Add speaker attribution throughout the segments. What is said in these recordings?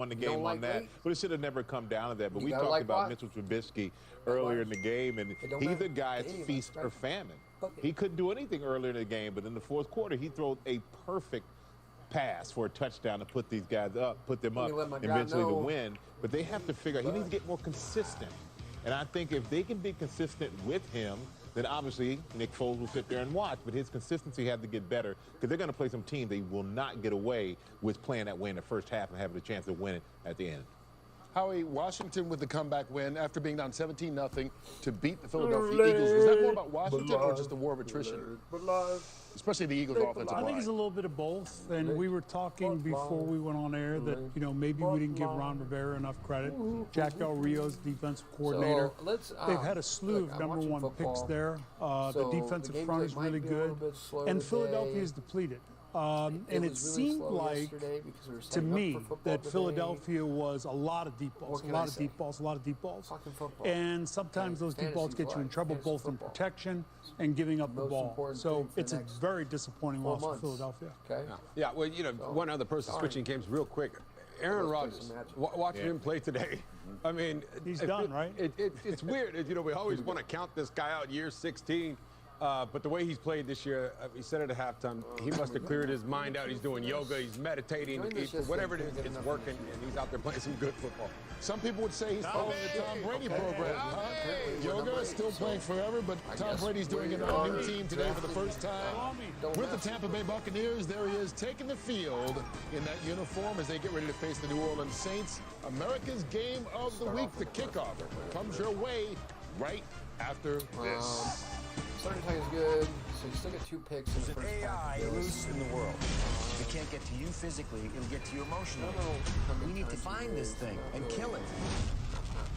Speaker 1: won the game on that, but it should have never come down to that. But we talked about Mitchell Trubisky earlier in the game, and he's the guy, it's feast or famine. He couldn't do anything earlier in the game, but in the fourth quarter, he threw a perfect pass for a touchdown to put these guys up, put them up eventually to win. But they have to figure out, he needs to get more consistent. And I think if they can be consistent with him, then obviously Nick Foles will sit there and watch, but his consistency has to get better because they're going to play some teams they will not get away with playing that way in the first half and having a chance to win it at the end.
Speaker 2: Howie, Washington with the comeback win after being down 17-0 to beat the Philadelphia Eagles. Is that more about Washington or just a war of attrition? Especially the Eagles' offensive line.
Speaker 3: I think it's a little bit of both. And we were talking before we went on air that, you know, maybe we didn't give Ron Rivera enough credit. Jack Del Rio's defensive coordinator. They've had a slew of #1 picks there. The defensive front is really good. And Philadelphia is depleted. And it seemed like, to me, that Philadelphia was a lot of deep balls, a lot of deep balls, a lot of deep balls. And sometimes those deep balls get you in trouble, both in protection and giving up the ball. So it's a very disappointing loss for Philadelphia.
Speaker 4: Yeah, well, you know, one other person switching games real quick. Aaron Rodgers, watching him play today, I mean,
Speaker 3: he's done, right?
Speaker 4: It's weird. You know, we always want to count this guy out year 16. But the way he's played this year, he said it at halftime, he must have cleared his mind out. He's doing yoga, he's meditating, whatever it is, it's working, and he's out there playing some good football.
Speaker 2: Some people would say he's following the Tom Brady program. Yoga is still playing forever, but Tom Brady's doing it on a new team today for the first time. With the Tampa Bay Buccaneers, there he is taking the field in that uniform as they get ready to face the New Orleans Saints. America's game of the week, the kickoff, comes your way right after this.
Speaker 5: Starting time is good, so you still get 2 picks in the first
Speaker 6: AI loose in the world. If it can't get to you physically, it'll get to you emotionally. We need to find this thing and kill it.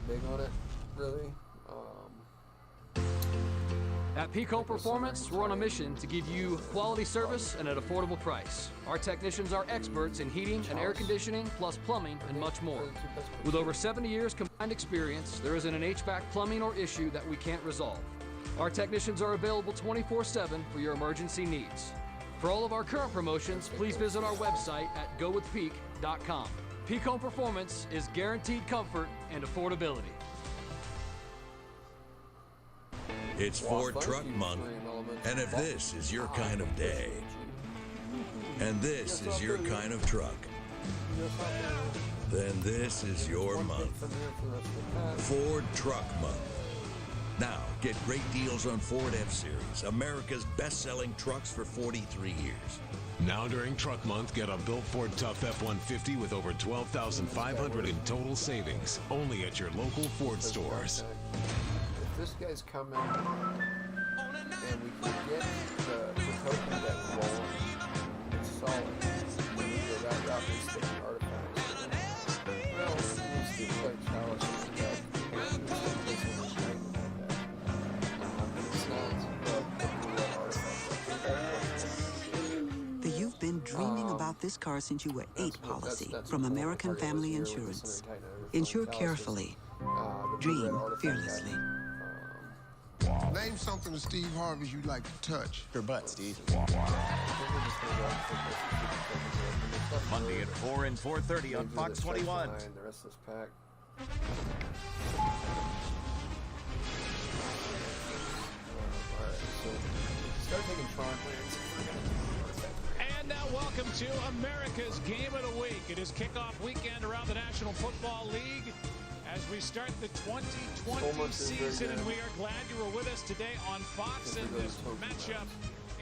Speaker 5: Big on it, really.
Speaker 7: At Pico Performance, we're on a mission to give you quality service and at an affordable price. Our technicians are experts in heating and air conditioning, plus plumbing and much more. With over 70 years combined experience, there isn't an HVAC plumbing or issue that we can't resolve. Our technicians are available 24/7 for your emergency needs. For all of our current promotions, please visit our website at gowithpeak.com. Peak Home Performance is guaranteed comfort and affordability.
Speaker 8: It's Ford Truck Month, and if this is your kind of day, and this is your kind of truck, then this is your month. Ford Truck Month. Now, get great deals on Ford F-Series, America's best-selling trucks for 43 years.
Speaker 9: Now during Truck Month, get a built Ford Tough F-150 with over $12,500 in total savings, only at your local Ford stores.
Speaker 5: If this guy's coming, and we can get the token that roll, it's solid. We can go that route and stick an artifact. Well, it's too quite challenging.
Speaker 10: You've been dreaming about this car since you were 8 policy from American Family Insurance. Insure carefully. Dream fearlessly.
Speaker 11: Name something to Steve Harvey's you'd like to touch.
Speaker 6: Your butt, Steve.
Speaker 12: Monday at 4 and 4:30 on Fox 21.
Speaker 5: The rest of this pack. Start taking Tron lands.
Speaker 13: And now welcome to America's Game of the Week. It is kickoff weekend around the National Football League as we start the 2020 season, and we are glad you were with us today on Fox in this matchup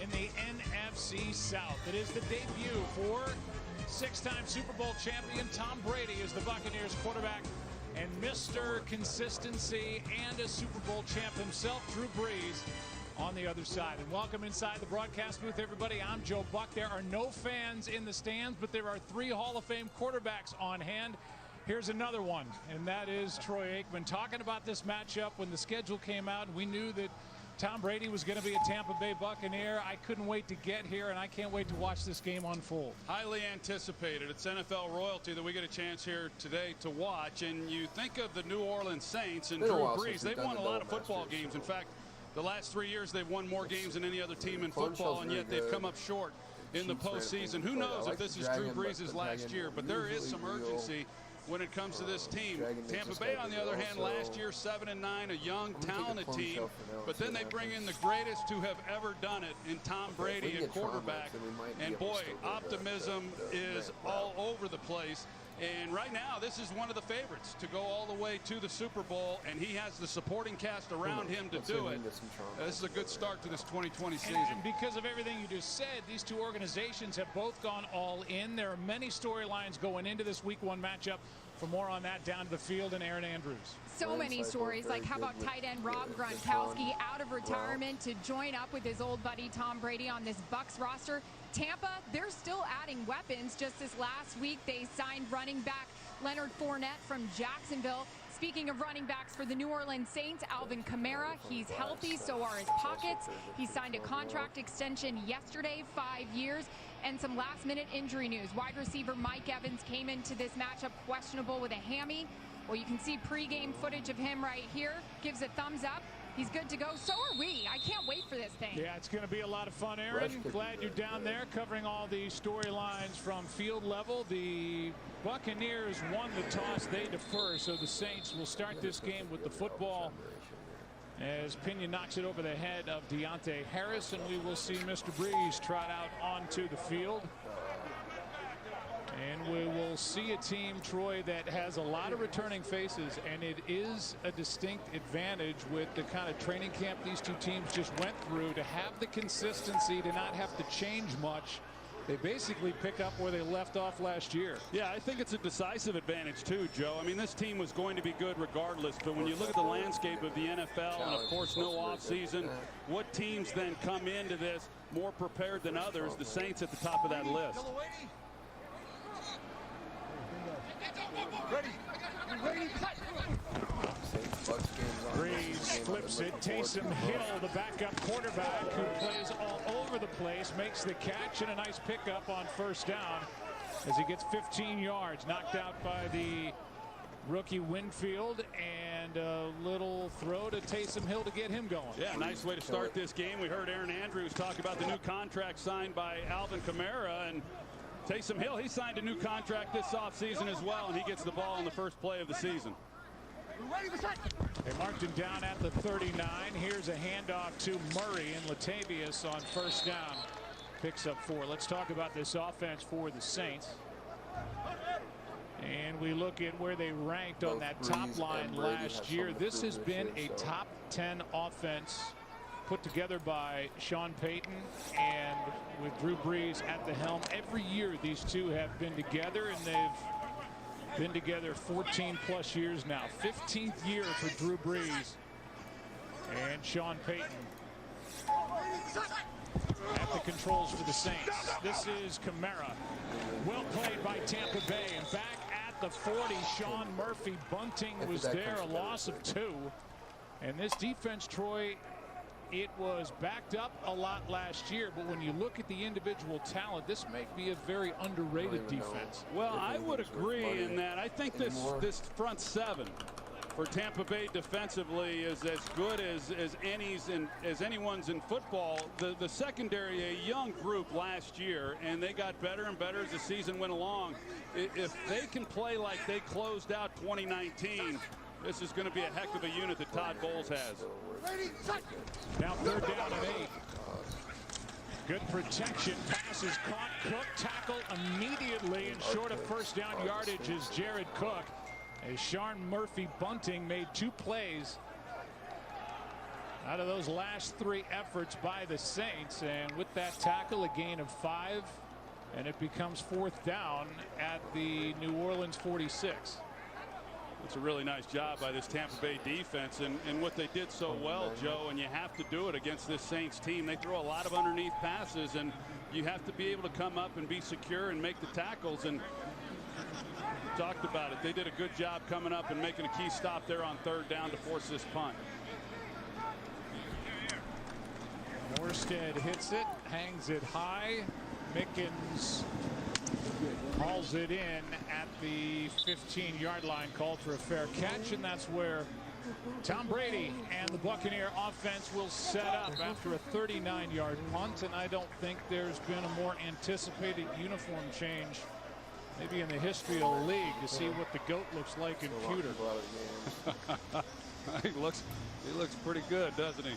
Speaker 13: in the NFC South. It is the debut for 6-time Super Bowl champion Tom Brady as the Buccaneers quarterback, and Mr. Consistency and a Super Bowl champ himself, Drew Brees, on the other side. And welcome inside the broadcast booth, everybody. I'm Joe Buck. There are no fans in the stands, but there are 3 Hall of Fame quarterbacks on hand. Here's another one, and that is Troy Aikman. Talking about this matchup when the schedule came out, we knew that Tom Brady was going to be a Tampa Bay Buccaneer. I couldn't wait to get here, and I can't wait to watch this game unfold.
Speaker 14: Highly anticipated. It's NFL royalty that we get a chance here today to watch. And you think of the New Orleans Saints and Drew Brees. They've won a lot of football games. In fact, the last 3 years, they've won more games than any other team in football, and yet they've come up short in the postseason. Who knows if this is Drew Brees' last year, but there is some urgency when it comes to this team. Tampa Bay, on the other hand, last year 7-9, a young, talented team. But then they bring in the greatest who have ever done it in Tom Brady at quarterback. And boy, optimism is all over the place. And right now, this is one of the favorites to go all the way to the Super Bowl, and he has the supporting cast around him to do it. This is a good start to this 2020 season.
Speaker 13: And because of everything you just said, these two organizations have both gone all in. There are many storylines going into this Week 1 matchup. For more on that, down to the field and Aaron Andrews.
Speaker 15: So many stories, like how about tight end Rob Gronkowski out of retirement to join up with his old buddy Tom Brady on this Bucs roster. Tampa, they're still adding weapons. Just this last week, they signed running back Leonard Fournette from Jacksonville. Speaking of running backs for the New Orleans Saints, Alvin Kamara, he's healthy, so are his pockets. He signed a contract extension yesterday, 5 years. And some last-minute injury news. Wide receiver Mike Evans came into this matchup questionable with a hammy. Well, you can see pregame footage of him right here. Gives a thumbs up. He's good to go. So are we. I can't wait for this thing.
Speaker 13: Yeah, it's going to be a lot of fun, Aaron. Glad you're down there covering all the storylines from field level. The Buccaneers won the toss. They defer, so the Saints will start this game with the football as Pinion knocks it over the head of Deontay Harris, and we will see Mr. Breeze trot out onto the field. And we will see a team, Troy, that has a lot of returning faces, and it is a distinct advantage with the kind of training camp these two teams just went through to have the consistency, to not have to change much. They basically pick up where they left off last year.
Speaker 14: Yeah, I think it's a decisive advantage too, Joe. I mean, this team was going to be good regardless, but when you look at the landscape of the NFL and, of course, no offseason, what teams then come into this more prepared than others? The Saints at the top of that list.
Speaker 13: Breeze flips it. Taysom Hill, the backup quarterback who plays all over the place, makes the catch and a nice pickup on first down as he gets 15 yards. Knocked out by the rookie Winfield, and a little throw to Taysom Hill to get him going.
Speaker 14: Yeah, nice way to start this game. We heard Aaron Andrews talk about the new contract signed by Alvin Kamara, and Taysom Hill, he signed a new contract this offseason as well, and he gets the ball on the first play of the season.
Speaker 13: They marked him down at the 39. Here's a handoff to Murray, and Latavius on first down picks up 4. Let's talk about this offense for the Saints. And we look at where they ranked on that top line last year. This has been a top 10 offense put together by Sean Payton and with Drew Brees at the helm. Every year these two have been together, and they've been together 14 plus years now. 15th year for Drew Brees and Sean Payton at the controls for the Saints. This is Kamara. Well played by Tampa Bay, and back at the 40, Sean Murphy. Bunting was there, a loss of 2. And this defense, Troy, it was backed up a lot last year, but when you look at the individual talent, this may be a very underrated defense.
Speaker 14: Well, I would agree in that. I think this front 7 for Tampa Bay defensively is as good as anyone's in football. The secondary, a young group last year, and they got better and better as the season went along. If they can play like they closed out 2019, this is going to be a heck of a unit that Todd Bowles has.
Speaker 13: Now 3rd down and 8. Good protection. Pass is caught. Cook tackle immediately, and short of first down yardage is Jared Cook. As Sean Murphy Bunting made 2 plays out of those last 3 efforts by the Saints, and with that tackle, a gain of 5, and it becomes 4th down at the New Orleans 46.
Speaker 14: It's a really nice job by this Tampa Bay defense, and what they did so well, Joe, and you have to do it against this Saints team. They throw a lot of underneath passes, and you have to be able to come up and be secure and make the tackles. And talked about it. They did a good job coming up and making a key stop there on 3rd down to force this punt.
Speaker 13: Morstead hits it, hangs it high. Mickens hauls it in at the 15-yard line, called for a fair catch, and that's where Tom Brady and the Buccaneer offense will set up after a 39-yard punt. And I don't think there's been a more anticipated uniform change maybe in the history of the league, to see what the GOAT looks like in pewter.
Speaker 14: He looks pretty good, doesn't he?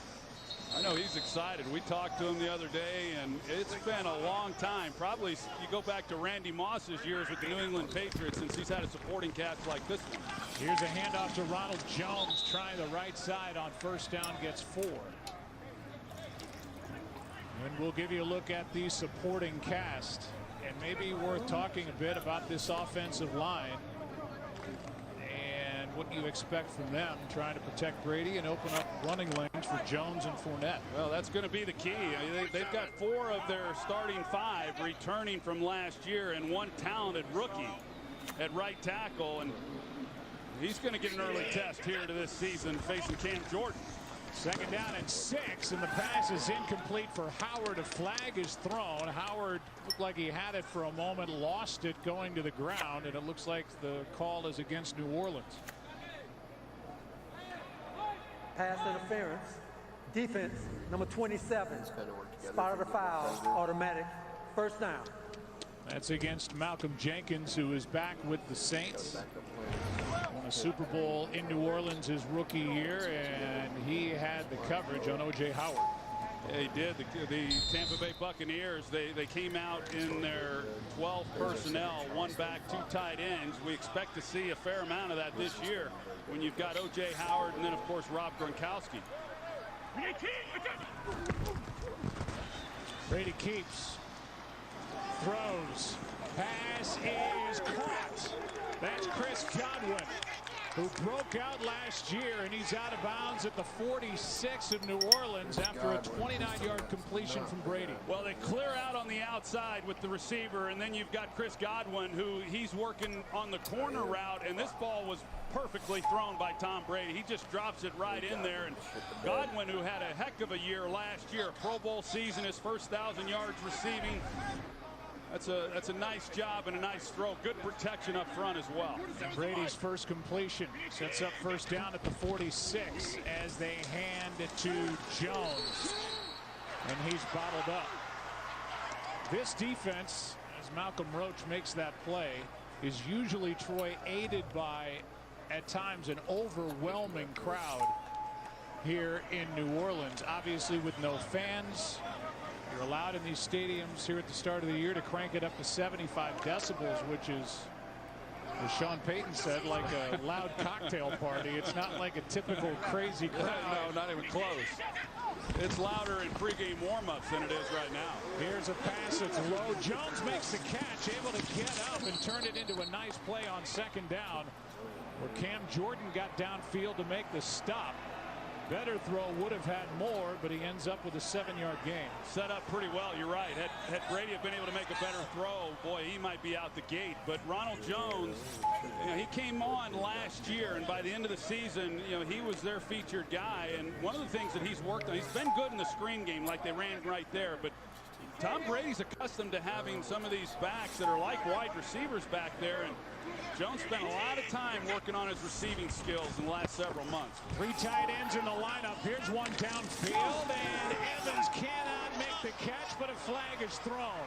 Speaker 14: I know he's excited. We talked to him the other day, and it's been a long time. Probably you go back to Randy Moss's years with the New England Patriots since he's had a supporting cast like this one.
Speaker 13: Here's a handoff to Ronald Jones, trying the right side on first down, gets 4. And we'll give you a look at the supporting cast, and maybe worth talking a bit about this offensive line and what you expect from them, trying to protect Brady and open up running lanes for Jones and Fournette.
Speaker 14: Well, that's going to be the key. They've got 4 of their starting 5 returning from last year, and 1 talented rookie at right tackle, and he's going to get an early test here to this season facing Cam Jordan.
Speaker 13: 2nd down and 6, and the pass is incomplete for Howard. A flag is thrown. Howard looked like he had it for a moment, lost it going to the ground, and it looks like the call is against New Orleans.
Speaker 16: Pass interference. Defense, number 27. Spotted a foul. Automatic. First down.
Speaker 13: That's against Malcolm Jenkins, who is back with the Saints. Won a Super Bowl in New Orleans his rookie year, and he had the coverage on O.J. Howard.
Speaker 14: Yeah, he did. The Tampa Bay Buccaneers, they came out in their 12 personnel, 1 back, 2 tight ends. We expect to see a fair amount of that this year when you've got O.J. Howard and then, of course, Rob Gronkowski.
Speaker 13: Brady keeps, throws, pass is caught. That's Chris Godwin, who broke out last year, and he's out of bounds at the 46 of New Orleans after a 29-yard completion from Brady.
Speaker 14: Well, they clear out on the outside with the receiver, and then you've got Chris Godwin, who he's working on the corner route, and this ball was perfectly thrown by Tom Brady. He just drops it right in there, and Godwin, who had a heck of a year last year, Pro Bowl season, his first 1,000 yards receiving. That's a nice job and a nice throw. Good protection up front as well.
Speaker 13: Brady's first completion sets up first down at the 46 as they hand it to Jones, and he's bottled up. This defense, as Malcolm Roach makes that play, is usually, Troy, aided by, at times, an overwhelming crowd here in New Orleans. Obviously, with no fans, you're allowed in these stadiums here at the start of the year to crank it up to 75 decibels, which is, as Sean Payton said, like a loud cocktail party. It's not like a typical crazy crowd.
Speaker 14: No, not even close. It's louder in pregame warm-ups than it is right now.
Speaker 13: Here's a pass that's low. Jones makes the catch, able to get up and turn it into a nice play on 2nd down, where Cam Jordan got downfield to make the stop. Better throw, would have had more, but he ends up with a 7-yard gain.
Speaker 14: Set up pretty well, you're right. Had Brady been able to make a better throw, boy, he might be out the gate. But Ronald Jones, he came on last year, and by the end of the season, he was their featured guy. And one of the things that he's worked on, he's been good in the screen game like they ran right there, but Tom Brady's accustomed to having some of these backs that are like wide receivers back there, and Jones spent a lot of time working on his receiving skills in the last several months.
Speaker 13: 3 tight ends in the lineup. Here's one downfield, and Evans cannot make the catch, but a flag is thrown.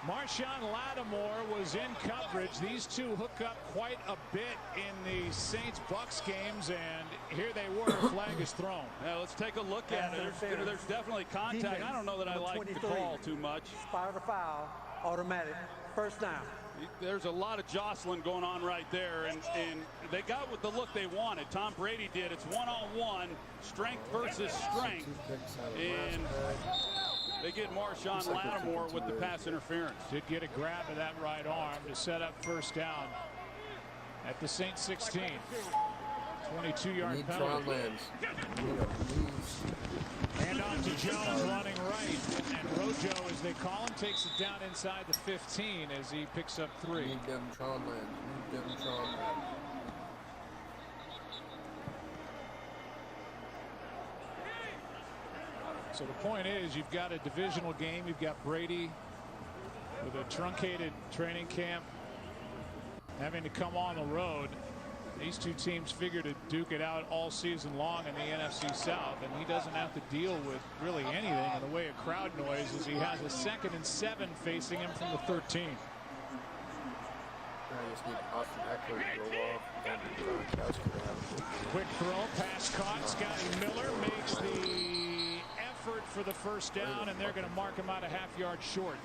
Speaker 13: Marshawn Lattimore was in coverage. These two hook up quite a bit in the Saints-Bucks games, and here they were. A flag is thrown.
Speaker 14: Now let's take a look at it. There's definitely contact. I don't know that I like the call too much.
Speaker 16: Spotted a foul. Automatic. First down.
Speaker 14: There's a lot of jostling going on right there, and they got what the look they wanted. Tom Brady did. It's one-on-one, strength versus strength, and they get Marshawn Lattimore with the pass interference.
Speaker 13: Did get a grab of that right arm to set up first down at the Saints 16. 22-yard penalty. And on to Jones running right. And Rojo, as they call him, takes it down inside the 15 as he picks up 3. So the point is, you've got a divisional game. You've got Brady with a truncated training camp, having to come on the road. These two teams figure to duke it out all season long in the NFC South, and he doesn't have to deal with really anything in the way of crowd noise, as he has a 2nd and 7 facing him from the 13.
Speaker 5: just need Austin Eckler to go off and Gronkowski to have a
Speaker 13: Quick throw, pass caught. Scotty Miller makes the effort for the first down, and they're going to mark him out a half-yard short.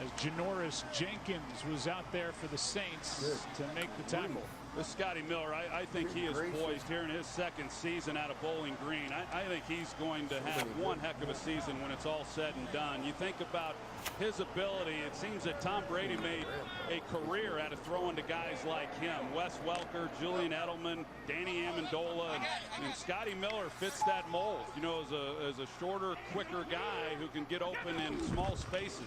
Speaker 13: As Janoris Jenkins was out there for the Saints to make the tackle.
Speaker 14: This Scotty Miller, I think he is poised here in his second season out of Bowling Green. I think he's going to have one heck of a season when it's all said and done. You think about his ability, it seems that Tom Brady made a career out of throwing to guys like him. Wes Welker, Julian Edelman, Danny Amendola, and Scotty Miller fits that mold, you know, as a shorter, quicker guy who can get open in small spaces.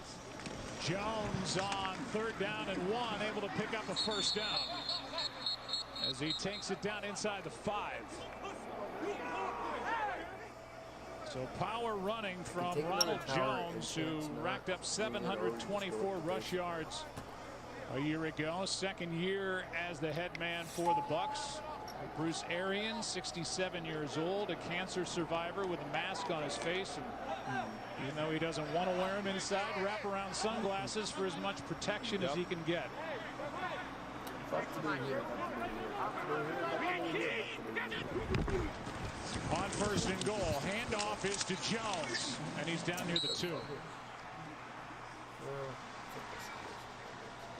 Speaker 13: Jones on 3rd down and 1, able to pick up a first down as he takes it down inside the 5. So power running from Ronald Jones, who racked up 724 rush yards a year ago. Second year as the head man for the Bucs. Bruce Arians, 67 years old, a cancer survivor with a mask on his face. And even though he doesn't want to wear them inside, wraparound sunglasses for as much protection as he can get. On 1st and goal, handoff is to Jones, and he's down near the 2.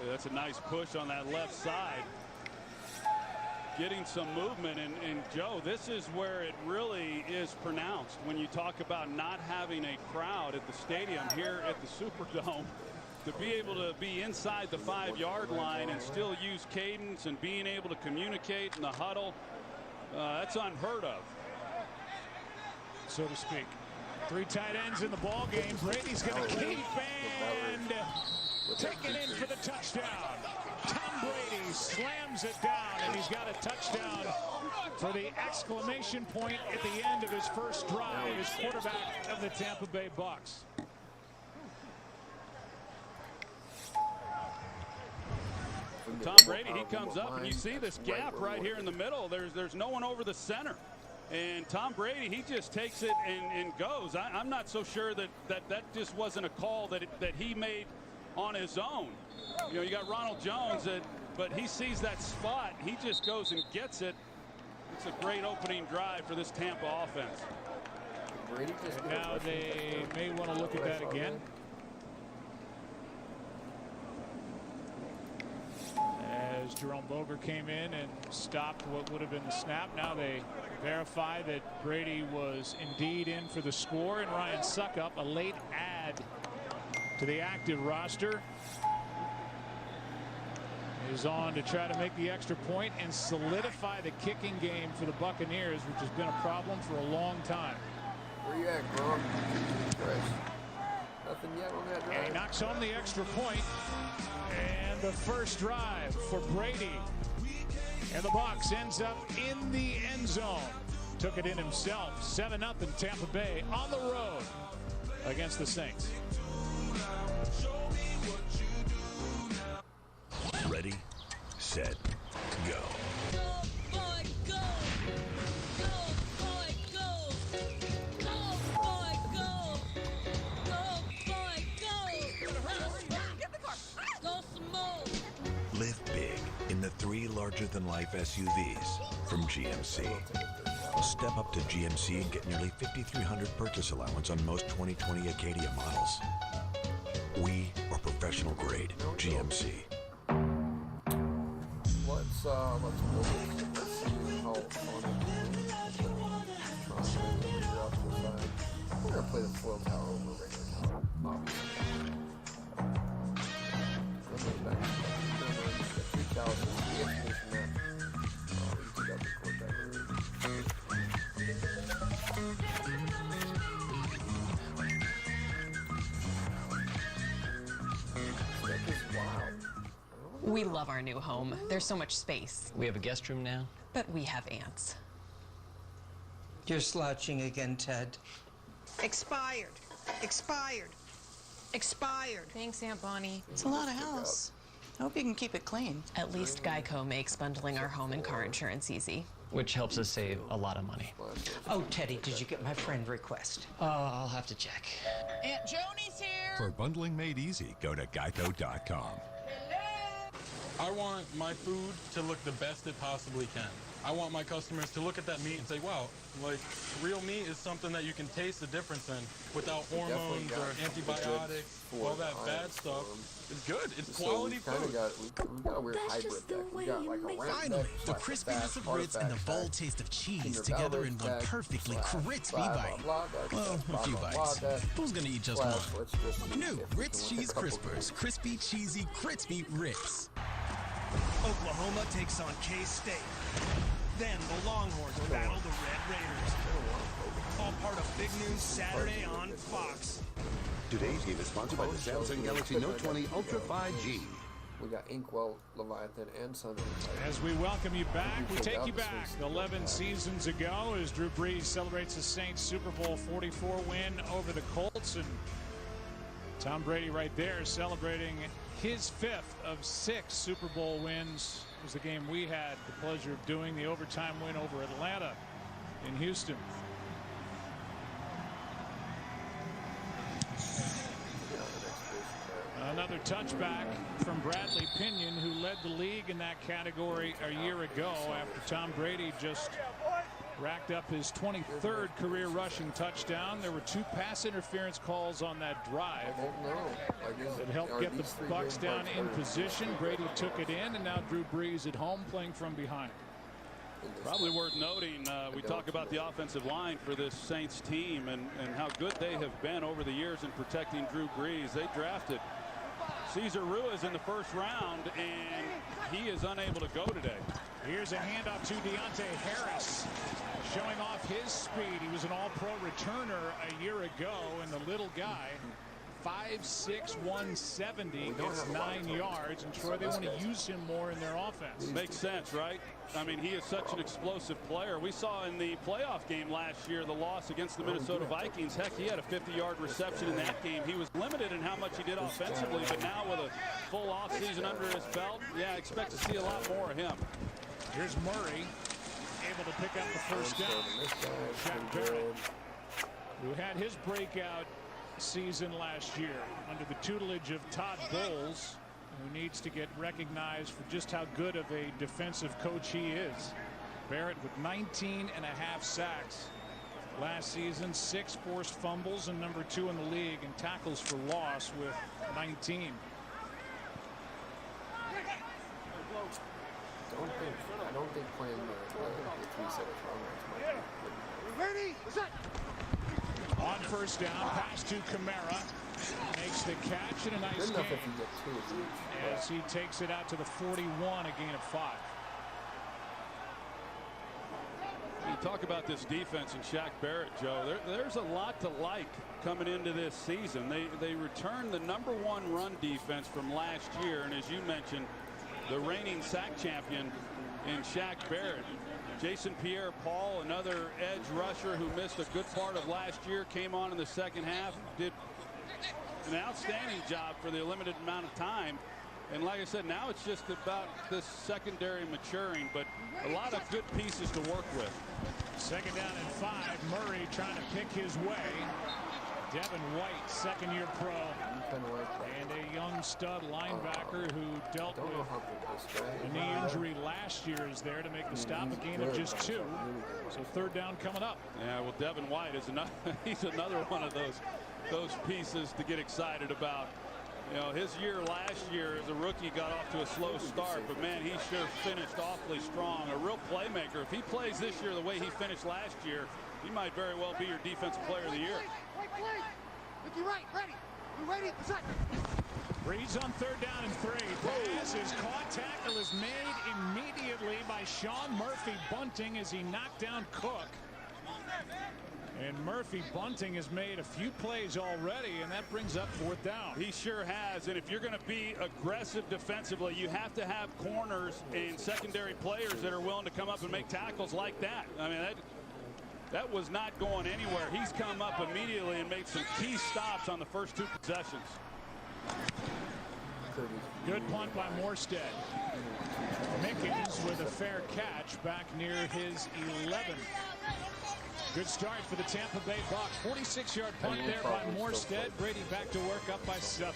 Speaker 14: That's a nice push on that left side. Getting some movement, and Joe, this is where it really is pronounced when you talk about not having a crowd at the stadium here at the Superdome. To be able to be inside the 5-yard line and still use cadence and being able to communicate in the huddle, that's unheard of,
Speaker 13: so to speak. 3 tight ends in the ball game. Brady's going to keep and take it in for the touchdown. Tom Brady slams it down, and he's got a touchdown for the exclamation point at the end of his first drive as quarterback of the Tampa Bay Bucs.
Speaker 14: Tom Brady, he comes up, and you see this gap right here in the middle. There's no one over the center. And Tom Brady, he just takes it and goes. I'm not so sure that just wasn't a call that he made on his own. You know, you got Ronald Jones, but he sees that spot. He just goes and gets it. It's a great opening drive for this Tampa offense.
Speaker 13: And now they may want to look at that again. As Jerome Boger came in and stopped what would have been the snap. Now they verify that Brady was indeed in for the score, and Ryan Suckup, a late add to the active roster, is on to try to make the extra point and solidify the kicking game for the Buccaneers, which has been a problem for a long time.
Speaker 5: Where you at, Gronk? Nothing yet on that drive.
Speaker 13: And he knocks home the extra point. And the first drive for Brady. And the Bucs ends up in the end zone. Took it in himself. 7-0 Tampa Bay on the road against the Saints.
Speaker 8: Ready, set, go. Live big in the 3 larger-than-life SUVs from GMC. Step up to GMC and get nearly $5,300 purchase allowance on most 2020 Acadia models. We are professional grade GMC.
Speaker 5: Let's see how fun we're gonna play the 12 tower over regular tower.
Speaker 17: We love our new home. There's so much space.
Speaker 18: We have a guest room now.
Speaker 17: But we have ants.
Speaker 19: You're slouching again, Ted.
Speaker 20: Expired. Expired. Expired.
Speaker 17: Thanks, Aunt Bonnie.
Speaker 20: It's a lot of house. I hope you can keep it clean.
Speaker 17: At least Geico makes bundling our home and car insurance easy.
Speaker 18: Which helps us save a lot of money.
Speaker 19: Oh, Teddy, did you get my friend request?
Speaker 18: I'll have to check.
Speaker 20: Aunt Joni's here.
Speaker 21: For bundling made easy, go to geico.com. I want my food to look the best it possibly can. I want my customers to look at that meat and say, wow, like real meat is something that you can taste the difference in without hormones or antibiotics. All that bad stuff is good. It's quality food.
Speaker 5: We got a weird hybrid deck. We got like a round
Speaker 22: Finally,
Speaker 5: deck,
Speaker 22: the crispiness of grits and the bold taste of cheese together in one perfectly crispy bite. Well, a few bites. Who's gonna eat just one? New Ritz Cheese Crispers. Crispy, cheesy, crispy Ritz.
Speaker 23: Oklahoma takes on K-State. Then the Longhorns battle the Red Raiders. All part of Big News Saturday on Fox.
Speaker 24: Today's game is sponsored by the Samsung Galaxy Note 20 Ultra 5G.
Speaker 5: We got Inkwell, Leviathan, and Sunday.
Speaker 13: As we welcome you back, we take you back 11 seasons ago as Drew Brees celebrates the Saints Super Bowl 44 win over the Colts. And Tom Brady right there celebrating his 5th of 6 Super Bowl wins. It was the game we had the pleasure of doing, the overtime win over Atlanta in Houston. Another touchback from Bradley Pinion, who led the league in that category a year ago after Tom Brady just racked up his 23rd career rushing touchdown. There were 2 pass interference calls on that drive that helped get the Bucs down in position. Brady took it in, and now Drew Brees at home playing from behind.
Speaker 14: Probably worth noting, we talk about the offensive line for this Saints team and how good they have been over the years in protecting Drew Brees. They drafted Cesar Ruiz in the first round, and he is unable to go today.
Speaker 13: Here's a handoff to Deontay Harris, showing off his speed. He was an all-pro returner a year ago, and the little guy, 5'6", 170, gets 9 yards. And sure, they want to use him more in their offense.
Speaker 14: Makes sense, right? I mean, he is such an explosive player. We saw in the playoff game last year, the loss against the Minnesota Vikings. Heck, he had a 50-yard reception in that game. He was limited in how much he did offensively, but now with a full offseason under his belt, yeah, I expect to see a lot more of him.
Speaker 13: Here's Murray, able to pick up the first down. Shaq Barrett, who had his breakout season last year under the tutelage of Todd Bowles, who needs to get recognized for just how good of a defensive coach he is. Barrett with 19.5 sacks last season, 6 forced fumbles, and number 2 in the league in tackles for loss with 19.
Speaker 5: I don't think playing the 3-set of
Speaker 13: ready? On first down, pass to Kamara. Makes the catch in a nice game as he takes it out to the 41, a gain of 5.
Speaker 14: You talk about this defense and Shaq Barrett, Joe. There's a lot to like coming into this season. They returned the #1 run defense from last year, and as you mentioned, the reigning sack champion in Shaq Barrett. Jason Pierre-Paul, another edge rusher who missed a good part of last year, came on in the second half, did an outstanding job for the limited amount of time. And like I said, now it's just about this secondary maturing, but a lot of good pieces to work with.
Speaker 13: Second down and 5. Murray trying to pick his way. Devin White, second-year pro, and a young stud linebacker who dealt with a knee injury last year is there to make the stop, a gain of just 2. So third down coming up.
Speaker 14: Yeah, well, Devin White is another. He's another one of those pieces to get excited about. You know, his year last year as a rookie got off to a slow start, but man, he sure finished awfully strong. A real playmaker. If he plays this year the way he finished last year, he might very well be your defensive player of the year.
Speaker 23: Mickey right, ready. You ready?
Speaker 13: Brees on third down and 3. Pass is caught. Tackle is made immediately by Sean Murphy Bunting as he knocked down Cook. And Murphy Bunting has made a few plays already, and that brings up fourth down.
Speaker 14: He sure has, and if you're going to be aggressive defensively, you have to have corners and secondary players that are willing to come up and make tackles like that. I mean, that was not going anywhere. He's come up immediately and made some key stops on the first 2 possessions.
Speaker 13: Good punt by Morstead. Mickens with a fair catch back near his 11. Good start for the Tampa Bay Bucs. 46-yard punt there by Morstead. Brady back to work up by 7.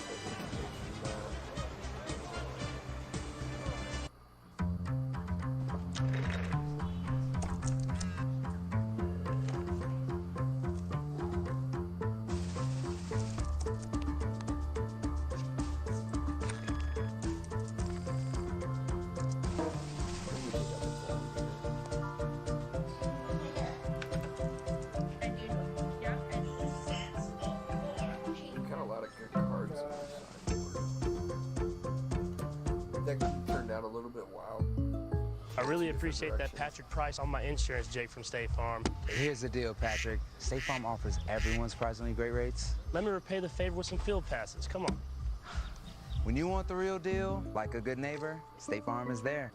Speaker 1: I really appreciate that Patrick Price on my insurance, Jake from State Farm.
Speaker 2: Here's the deal, Patrick. State Farm offers everyone surprisingly great rates.
Speaker 1: Let me repay the favor with some field passes. Come on.
Speaker 2: When you want the real deal, like a good neighbor, State Farm is there.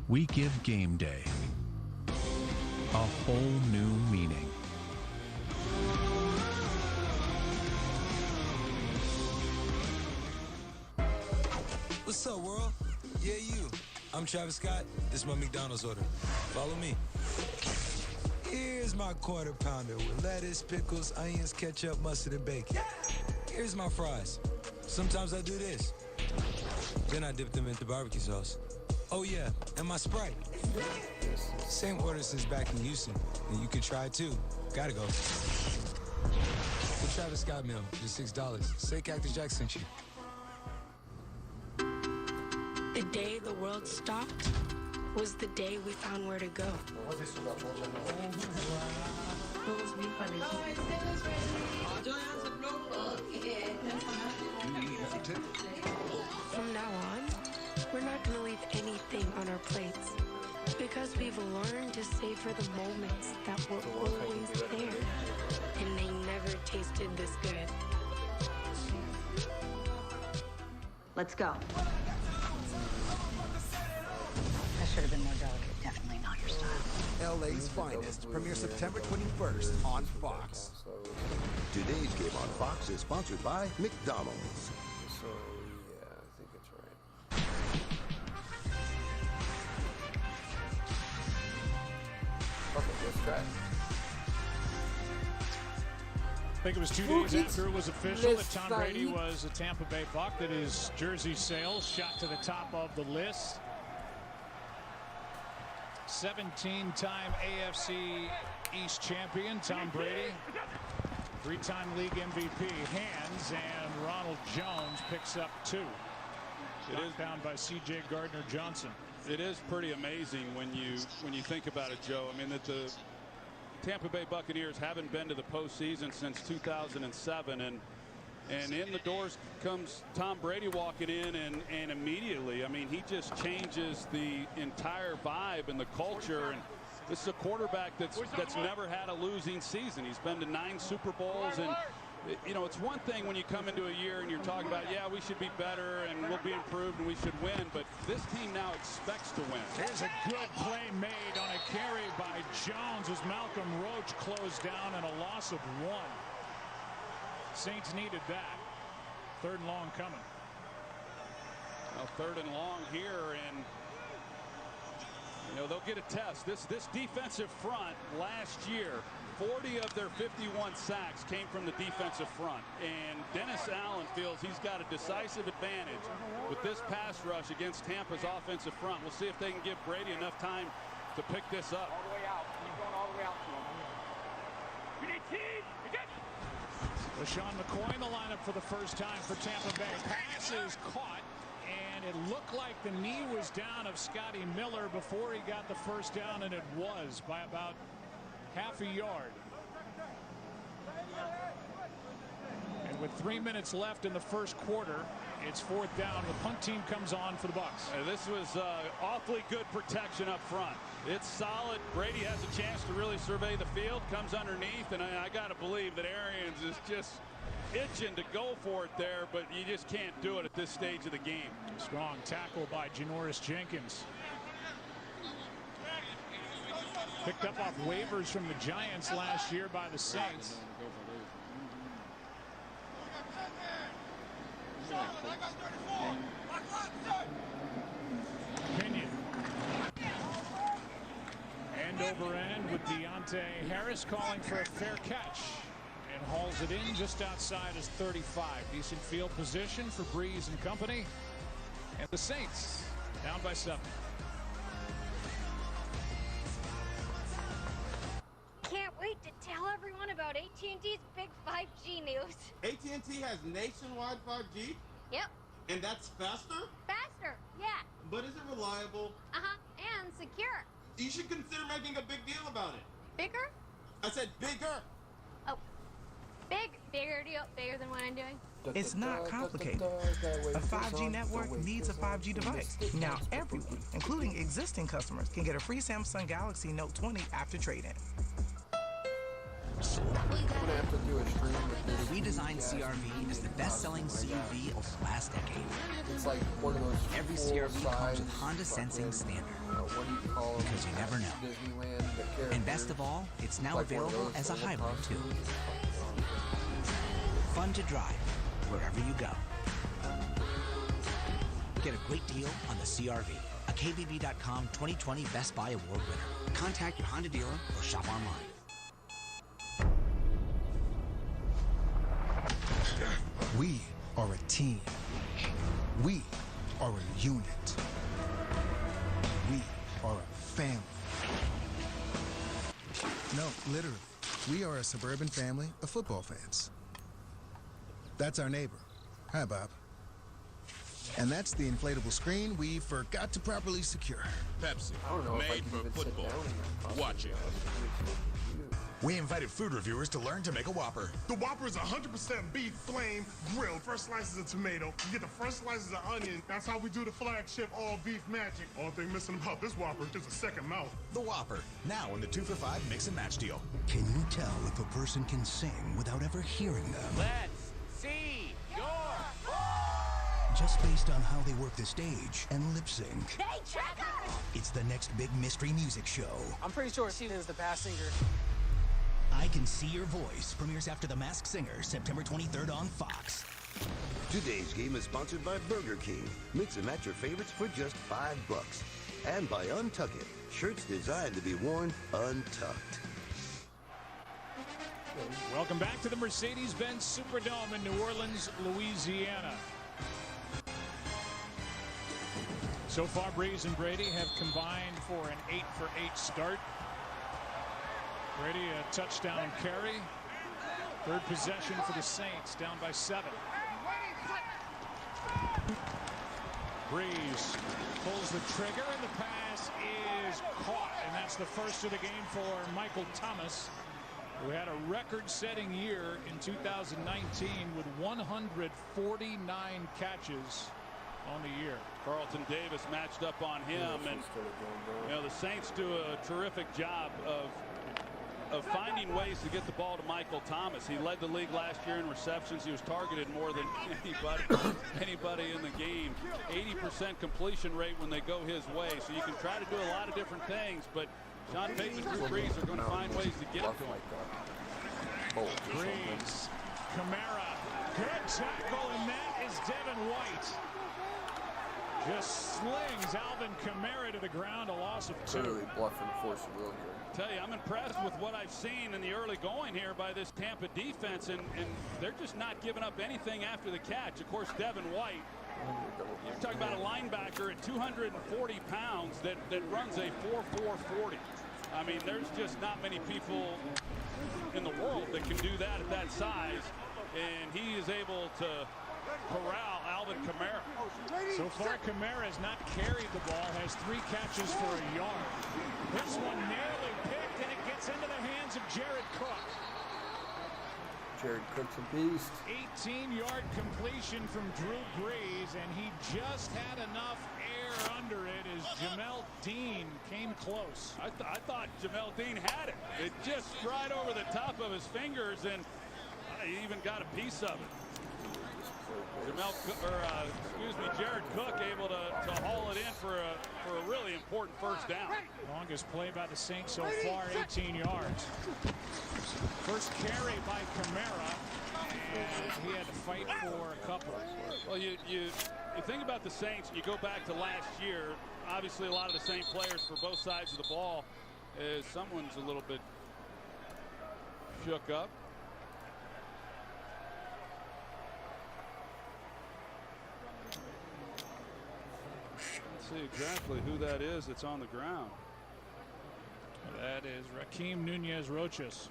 Speaker 3: We give game day a whole new meaning.
Speaker 4: What's up, world? Yeah, you. I'm Travis Scott. This is my McDonald's order. Follow me. Here's my quarter pounder with lettuce, pickles, onions, ketchup, mustard, and bacon. Here's my fries. Sometimes I do this. Then I dip them into barbecue sauce. Oh yeah, and my Sprite. Same order since back in Houston, and you can try it too. Gotta go. The Travis Scott meal, just $6. Say Cactus Jack sent you.
Speaker 25: The day the world stopped was the day we found where to go. From now on, we're not going to leave anything on our plates because we've learned to savor the moments that were always there, and they never tasted this good.
Speaker 26: Let's go. I should have been more delicate. Definitely not your style.
Speaker 27: LA's Finest premieres September 21st on Fox.
Speaker 24: Today's game on Fox is sponsored by McDonald's.
Speaker 5: So, yeah, I think it's right. Okay, let's try it.
Speaker 13: I think it was 2 days after it was official that Tom Brady was a Tampa Bay Buck, that his jersey sales shot to the top of the list. 17-time AFC East champion Tom Brady, 3-time league MVP hands, and Ronald Jones picks up 2. It is bound by C.J. Gardner-Johnson.
Speaker 14: It is pretty amazing when you think about it, Joe. I mean, that the Tampa Bay Buccaneers haven't been to the postseason since 2007, and in the doors comes Tom Brady walking in, and immediately, I mean, he just changes the entire vibe and the culture. And this is a quarterback that's never had a losing season. He's been to 9 Super Bowls, and you know, it's one thing when you come into a year and you're talking about, yeah, we should be better and we'll be improved and we should win, but this team now expects to win.
Speaker 13: Here's a good play made on a carry by Jones as Malcolm Roach closed down, and a loss of 1. Saints needed that. 3rd and long coming.
Speaker 14: Well, 3rd and long here, and you know, they'll get a test. This defensive front last year, 40 of their 51 sacks came from the defensive front, and Dennis Allen feels he's got a decisive advantage with this pass rush against Tampa's offensive front. We'll see if they can give Brady enough time to pick this up.
Speaker 28: All the way out. Keep going all the way out to him. We need team.
Speaker 13: LaShawn McCoy in the lineup for the first time for Tampa Bay. Pass is caught, and it looked like the knee was down of Scotty Miller before he got the first down, and it was by about half a yard. And with 3 minutes left in the first quarter, it's 4th down. The punt team comes on for the Bucs.
Speaker 14: This was awfully good protection up front. It's solid. Brady has a chance to really survey the field, comes underneath, and I got to believe that Arians is just itching to go for it there, but you just can't do it at this stage of the game.
Speaker 13: Strong tackle by Janoris Jenkins. Picked up off waivers from the Giants last year by the Saints. Pinion. End over end with Deontay Harris calling for a fair catch, and hauls it in just outside his 35. Decent field position for Breeze and company, and the Saints down by 7.
Speaker 29: Can't wait to tell everyone about AT&T's big 5G news.
Speaker 30: AT&T has nationwide 5G?
Speaker 29: Yep.
Speaker 30: And that's faster?
Speaker 29: Faster, yeah.
Speaker 30: But is it reliable?
Speaker 29: Uh-huh, and secure.
Speaker 30: You should consider making a big deal about it.
Speaker 29: Bigger?
Speaker 30: I said bigger.
Speaker 29: Oh, bigger deal, bigger than what I'm doing?
Speaker 6: It's not complicated. A 5G network needs a 5G device. Now everyone, including existing customers, can get a free Samsung Galaxy Note 20 after trade-in.
Speaker 7: The redesigned CRV is the best-selling CUV of the last decade.
Speaker 5: It's like one of those
Speaker 7: every CRV comes with Honda Sensing Standard. Because you never know. And best of all, it's now available as a hybrid too. Fun to drive wherever you go. Get a great deal on the CRV, a KBB.com 2020 Best Buy Award winner. Contact your Honda dealer or shop online.
Speaker 8: We are a team. We are a unit. We are a family. No, literally. We are a suburban family of football fans. That's our neighbor. Hi, Bob. And that's the inflatable screen we forgot to properly secure.
Speaker 9: Pepsi, made for football. Watch it.
Speaker 10: We invited food reviewers to learn to make a Whopper.
Speaker 11: The Whopper is 100% beef, flame, grilled. First slices of tomato. You get the first slices of onion. That's how we do the flagship all-beef magic. Only thing missing about this Whopper is a second mouth.
Speaker 10: The Whopper, now in the 2 for $5 mix and match deal.
Speaker 24: Can you tell if a person can sing without ever hearing them?
Speaker 12: Let's see your
Speaker 24: Just based on how they work the stage and lip sync.
Speaker 12: Hey, checker!
Speaker 24: It's the next big mystery music show.
Speaker 12: I'm pretty sure she is the best singer.
Speaker 22: I Can See Your Voice premieres after The Masked Singer, September 23rd on Fox.
Speaker 24: Today's game is sponsored by Burger King. Mix and match your favorites for just $5. And by Untuck It, shirts designed to be worn untucked.
Speaker 13: Welcome back to the Mercedes-Benz Superdome in New Orleans, Louisiana. So far, Breeze and Brady have combined for an 8-for-8 start. Brady a touchdown carry. Third possession for the Saints, down by 7. Breeze pulls the trigger and the pass is caught, and that's the first of the game for Michael Thomas, who had a record-setting year in 2019 with 149 catches on the year.
Speaker 14: Carlton Davis matched up on him, and you know the Saints do a terrific job of finding ways to get the ball to Michael Thomas. He led the league last year in receptions. He was targeted more than anybody in the game. 80% completion rate when they go his way. So you can try to do a lot of different things, but Sean Payton and Drew Brees are going to find ways to get it to him.
Speaker 13: Brees, Kamara, good tackle, and that is Devin White. Just slings Alvin Kamara to the ground, a loss of 2.
Speaker 5: Clearly bluffing force of will here.
Speaker 14: Tell you, I'm impressed with what I've seen in the early going here by this Tampa defense, and they're just not giving up anything after the catch. Of course, Devin White, you're talking about a linebacker at 240 pounds that runs a 4.440. I mean, there's just not many people in the world that can do that at that size, and he is able to corral Alvin Kamara.
Speaker 13: So far, Kamara has not carried the ball, has 3 catches for a yard. This one nearly picked, and it gets into the hands of Jared Cook.
Speaker 5: Jared Cook's a beast.
Speaker 13: 18-yard completion from Drew Brees, and he just had enough air under it as Jamel Dean came close.
Speaker 14: I thought Jamel Dean had it. It just right over the top of his fingers, and he even got a piece of it. Jared Cook able to haul it in for a really important first down.
Speaker 13: Longest play by the Saints so far, 18 yards. First carry by Kamara, and he had to fight for a couple.
Speaker 14: Well, you think about the Saints, and you go back to last year, obviously a lot of the same players for both sides of the ball. Someone's a little bit shook up. See exactly who that is that's on the ground.
Speaker 13: That is Raheem Nunez-Roches.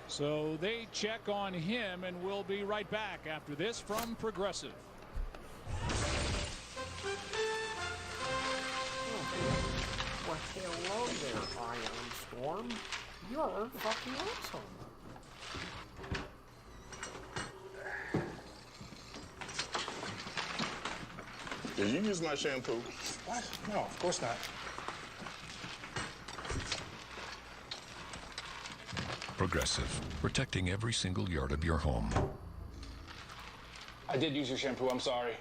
Speaker 13: So they check on him, and we'll be right back after this from Progressive.
Speaker 5: Well, hello there, Iron Storm. You're fucking awesome.
Speaker 11: Did you use my shampoo?
Speaker 1: What? No, of course not.
Speaker 3: Progressive, protecting every single yard of your home.
Speaker 1: I did use your shampoo, I'm sorry.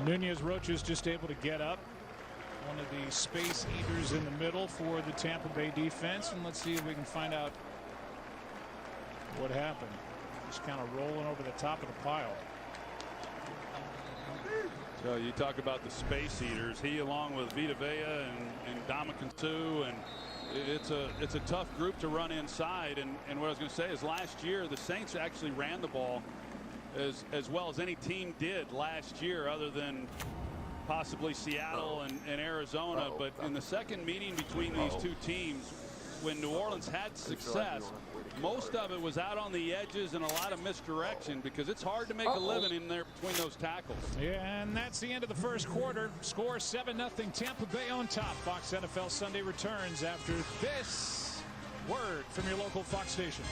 Speaker 13: Nunez Roches just able to get up. One of the space eaters in the middle for the Tampa Bay defense. And let's see if we can find out what happened. Just kind of rolling over the top of the pile.
Speaker 14: So you talk about the space eaters. He, along with Vita Vea and Dominican Sue, and it's a tough group to run inside. And what I was going to say is last year the Saints actually ran the ball as well as any team did last year, other than possibly Seattle and Arizona. But in the second meeting between these two teams, when New Orleans had success, most of it was out on the edges and a lot of misdirection, because it's hard to make a living in there between those tackles.
Speaker 13: Yeah, and that's the end of the first quarter. Score 7-0, Tampa Bay on top. Fox NFL Sunday returns after this word from your local Fox station.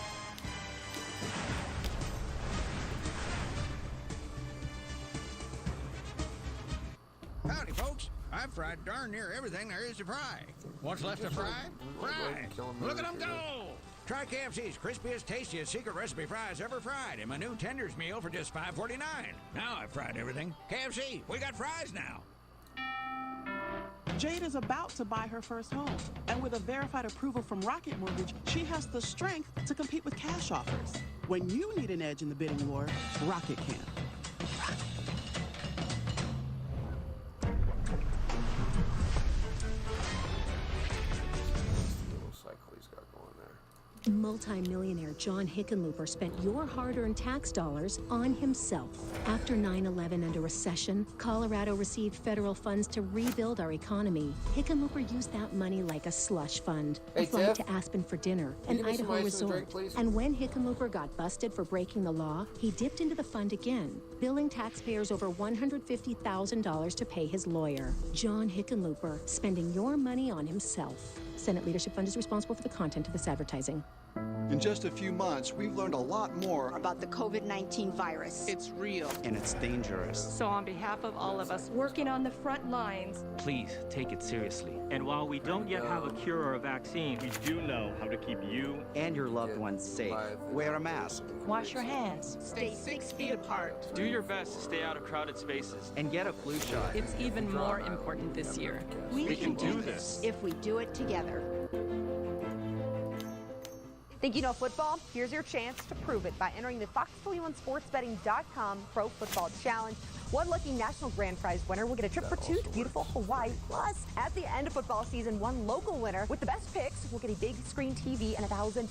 Speaker 2: Howdy, folks. I've fried darn near everything there is to fry. What's left to fry? Fry. Look at them go! Try KFC's crispiest, tastiest secret recipe fries ever fried in my new Tenders meal for just $5.49. Now I've fried everything. KFC, we got fries now.
Speaker 15: Jade is about to buy her first home, and with a verified approval from Rocket Mortgage, she has the strength to compete with cash offers. When you need an edge in the bidding war, Rocket can.
Speaker 16: Multi-millionaire John Hickenlooper spent your hard-earned tax dollars on himself. After 9/11 and a recession, Colorado received federal funds to rebuild our economy. Hickenlooper used that money like a slush fund. A flight to Aspen for dinner, an Idaho resort. And when Hickenlooper got busted for breaking the law, he dipped into the fund again, billing taxpayers over $150,000 to pay his lawyer. John Hickenlooper, spending your money on himself. Senate Leadership Fund is responsible for the content of this advertising.
Speaker 17: In just a few months, we've learned a lot more
Speaker 18: about the COVID-19 virus.
Speaker 19: It's real.
Speaker 20: And it's dangerous.
Speaker 19: So on behalf of all of us working on the front lines,
Speaker 21: please take it seriously. And while we don't yet have a cure or a vaccine, we do know how to keep you
Speaker 20: and your loved ones safe. Wear a mask.
Speaker 19: Wash your hands. Stay 6 feet apart.
Speaker 21: Do your best to stay out of crowded spaces.
Speaker 20: And get a flu shot.
Speaker 19: It's even more important this year.
Speaker 20: We can do this
Speaker 18: if we do it together.
Speaker 23: Think you know football? Here's your chance to prove it by entering the Fox21SportsBetting.com Pro Football Challenge. One lucky national grand prize winner will get a trip for two to beautiful Hawaii. Plus, at the end of football season, one local winner with the best picks will get a big screen TV and $1,000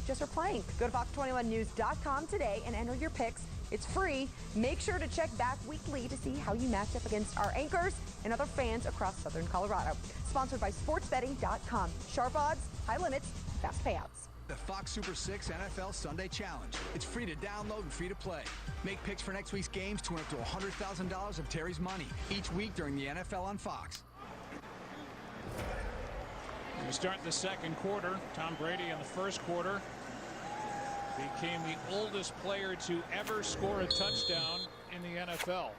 Speaker 23: just for playing. Go to Fox21News.com today and enter your picks. It's free. Make sure to check back weekly to see how you match up against our anchors and other fans across Southern Colorado. Sponsored by SportsBetting.com. Sharp odds, high limits, fast payouts.
Speaker 31: The Fox Super 6 NFL Sunday Challenge. It's free to download and free to play. Make picks for next week's games to win up to $100,000 of Terry's money each week during the NFL on Fox.
Speaker 13: We start the second quarter. Tom Brady in the first quarter became the oldest player to ever score a touchdown in the NFL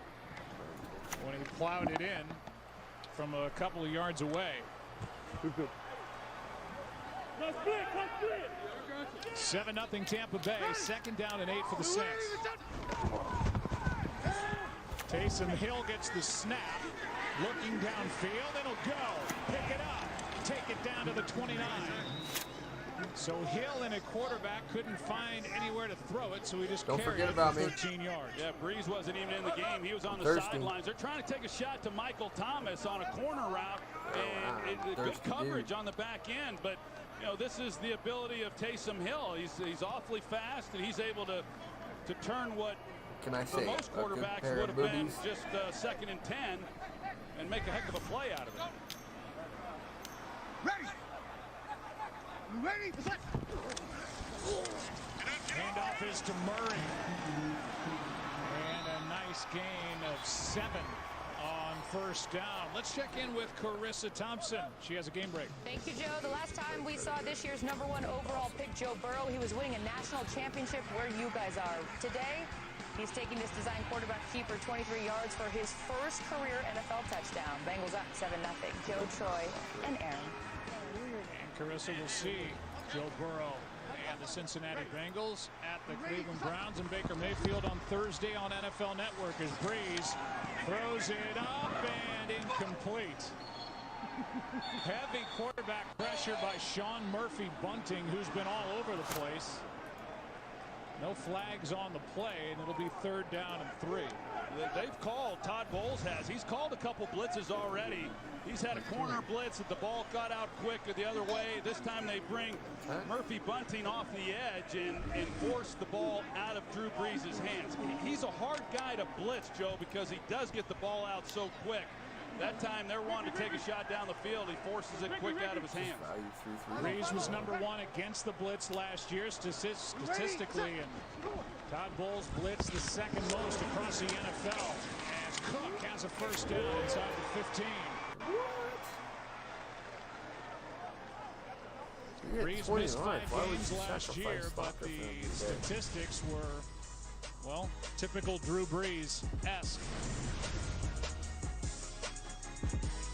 Speaker 13: when he plowed it in from a couple of yards away. 7-0 Tampa Bay. Second down and 8 for the Saints. Taysom Hill gets the snap. Looking downfield. It'll go. Pick it up. Take it down to the 29. So Hill and a quarterback couldn't find anywhere to throw it, so he just carried it for 13 yards.
Speaker 14: Yeah, Breeze wasn't even in the game. He was on the sidelines. They're trying to take a shot to Michael Thomas on a corner route, and good coverage on the back end. But you know, this is the ability of Taysom Hill. He's awfully fast, and he's able to turn what for most quarterbacks would have been just 2nd and 10 and make a heck of a play out of it.
Speaker 31: Ready? You ready?
Speaker 13: Handoff is to Murray. And a nice gain of 7 on first down. Let's check in with Carissa Thompson. She has a game break.
Speaker 4: Thank you, Joe. The last time we saw this year's #1 overall pick, Joe Burrow, he was winning a national championship where you guys are. Today, he's taking this design quarterback keeper 23 yards for his first career NFL touchdown. Bengals up 7-0. Joe, Troy, and Aaron.
Speaker 13: And Carissa will see Joe Burrow and the Cincinnati Bengals at the Cleveland Browns in Baker Mayfield on Thursday on NFL Network as Breeze throws it up and incomplete. Heavy quarterback pressure by Sean Murphy Bunting, who's been all over the place. No flags on the play, and it'll be 3rd down and 3.
Speaker 14: They've called, Todd Bowles has. He's called a couple blitzes already. He's had a corner blitz that the ball got out quick the other way. This time they bring Murphy Bunting off the edge and force the ball out of Drew Brees' hands. He's a hard guy to blitz, Joe, because he does get the ball out so quick. That time they're wanting to take a shot down the field. He forces it quick out of his hands.
Speaker 13: Brees was #1 against the blitz last year statistically, and Todd Bowles blitzed the 2nd most across the NFL as Cook has a first down inside the 15. Brees missed 5 games last year, but the statistics were, well, typical Drew Brees-esque.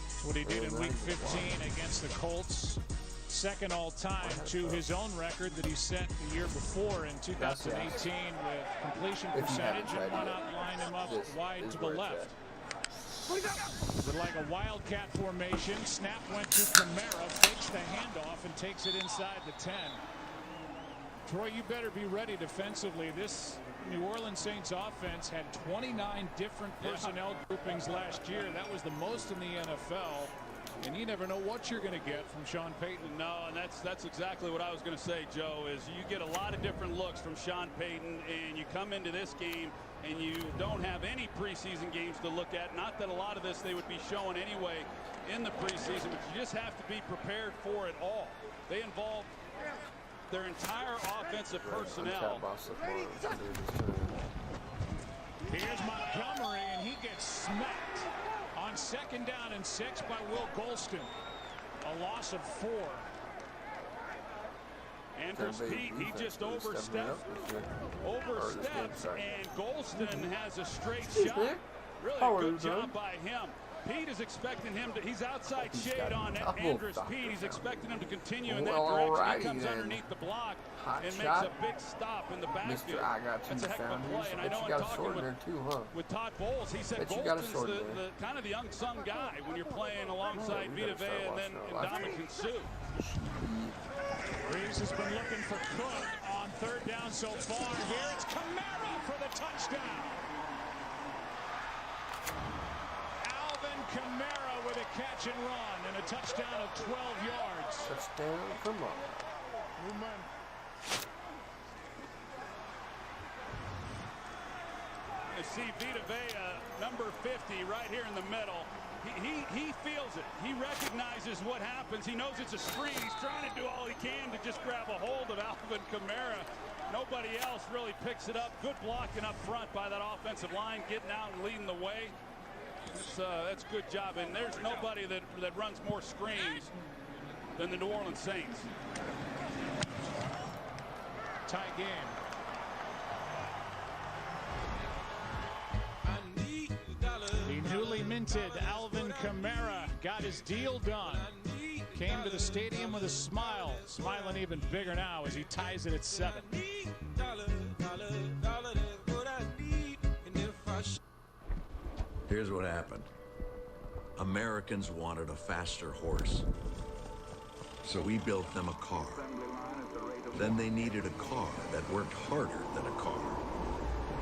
Speaker 13: That's what he did in Week 15 against the Colts. 2nd all-time to his own record that he set the year before in 2018 with completion percentage, and why not line him up wide to the left. With like a wildcat formation, snap went to Kamara, fakes the handoff and takes it inside the 10. Troy, you better be ready defensively. This New Orleans Saints offense had 29 different personnel groupings last year. That was the most in the NFL. And you never know what you're going to get from Sean Payton.
Speaker 14: No, and that's exactly what I was going to say, Joe, is you get a lot of different looks from Sean Payton, and you come into this game and you don't have any preseason games to look at. Not that a lot of this they would be showing anyway in the preseason, but you just have to be prepared for it all. They involve their entire offensive personnel.
Speaker 13: Here's Montgomery, and he gets smacked on 2nd down and 6 by Will Golston. A loss of 4.
Speaker 14: Andrews Pete, he just overstepped, and Golston has a straight shot. Really a good job by him. Pete is expecting him to, he's outside shade on Andrews Pete. He's expecting him to continue in that direction. He comes underneath the block and makes a big stop in the backfield. That's a heck of a play. And I know in talking with Todd Bowles, he said Golston's the kind of the unsung guy when you're playing alongside Vita Vea and then Ndamukong Suh.
Speaker 13: Brees has been looking for Cook on 3rd down so far. Here it's Kamara for the touchdown. Alvin Kamara with a catch and run and a touchdown of 12 yards.
Speaker 5: Touchdown, come on.
Speaker 14: You see Vita Vea, number 50, right here in the middle. He feels it. He recognizes what happens. He knows it's a screen. He's trying to do all he can to just grab a hold of Alvin Kamara. Nobody else really picks it up. Good blocking up front by that offensive line, getting out and leading the way. That's a good job. And there's nobody that runs more screens than the New Orleans Saints.
Speaker 13: Tie game. The newly minted Alvin Kamara got his deal done. Came to the stadium with a smile, smiling even bigger now as he ties it at 7.
Speaker 6: Here's what happened. Americans wanted a faster horse. So we built them a car. Then they needed a car that worked harder than a car.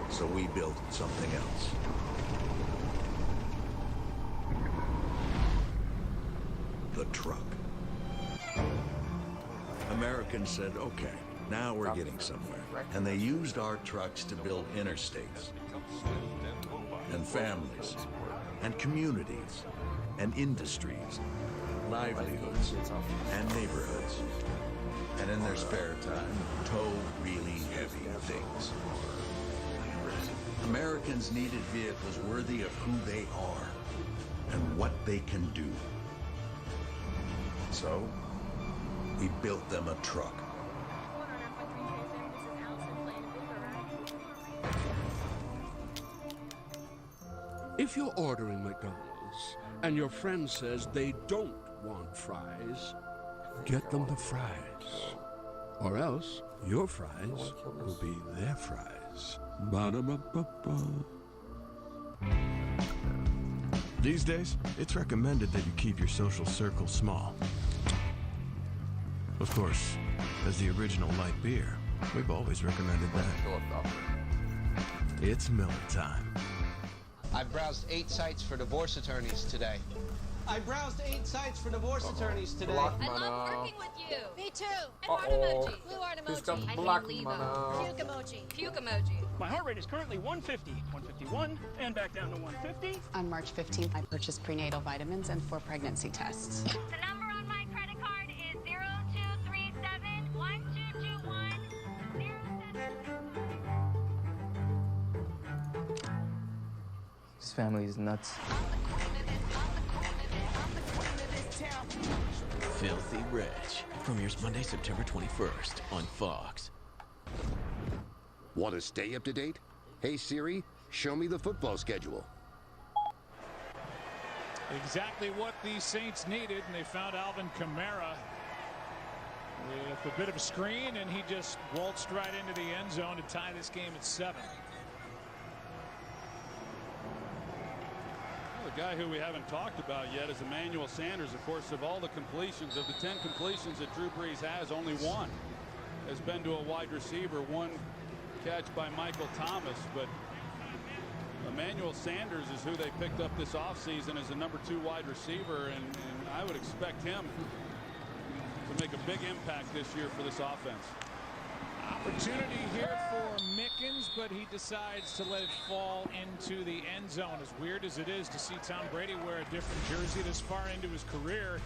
Speaker 6: So we built something else. The truck. Americans said, okay, now we're getting somewhere. And they used our trucks to build interstates, and families, and communities, and industries, livelihoods, and neighborhoods. And in their spare time, tow really heavy things. Americans needed vehicles worthy of who they are. and what they can do. So, he built them a truck.
Speaker 7: If you're ordering McDonald's and your friend says they don't want fries, get them the fries. Or else your fries will be their fries. Ba-da-ba-ba-ba.
Speaker 3: These days, it's recommended that you keep your social circle small. Of course, as the original light beer, we've always recommended that. It's Miller time.
Speaker 8: I browsed 8 sites for divorce attorneys today. I browsed 8 sites for divorce attorneys today.
Speaker 9: I love working with you. Me too. And heart emoji. Blue heart emoji. I can't leave them. Puke emoji. Puke emoji.
Speaker 10: My heart rate is currently 150, 151, and back down to 150.
Speaker 12: On March 15th, I purchased prenatal vitamins and 4 pregnancy tests.
Speaker 9: The number on my credit card is 0237-1221.
Speaker 25: This family is nuts.
Speaker 26: Filthy Rich premieres Monday, September 21st on Fox.
Speaker 24: Want to stay up to date? Hey Siri, show me the football schedule.
Speaker 13: Exactly what the Saints needed, and they found Alvin Kamara with a bit of a screen, and he just waltzed right into the end zone to tie this game at 7.
Speaker 14: The guy who we haven't talked about yet is Emmanuel Sanders. Of course, of all the completions, of the 10 completions that Drew Brees has, only 1 has been to a wide receiver. 1 catch by Michael Thomas, but Emmanuel Sanders is who they picked up this offseason as a number 2 wide receiver, and I would expect him to make a big impact this year for this offense.
Speaker 13: Opportunity here for Mickens, but he decides to let it fall into the end zone. As weird as it is to see Tom Brady wear a different jersey this far into his career,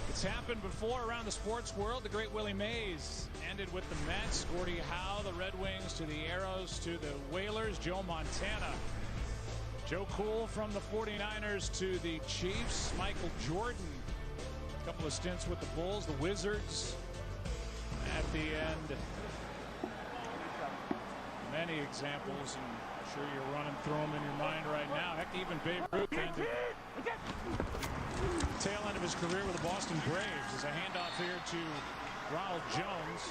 Speaker 13: it's happened before around the sports world. The great Willie Mays ended with the Mets, Gordie Howe, the Red Wings, to the Arrows, to the Whalers, Joe Montana. Joe Cool from the 49ers to the Chiefs, Michael Jordan, a couple of stints with the Bulls, the Wizards. At the end, many examples, and I'm sure you're running through them in your mind right now. Heck, even Babe Ruth ended the tail end of his career with the Boston Braves. As a handoff here to Ronald Jones,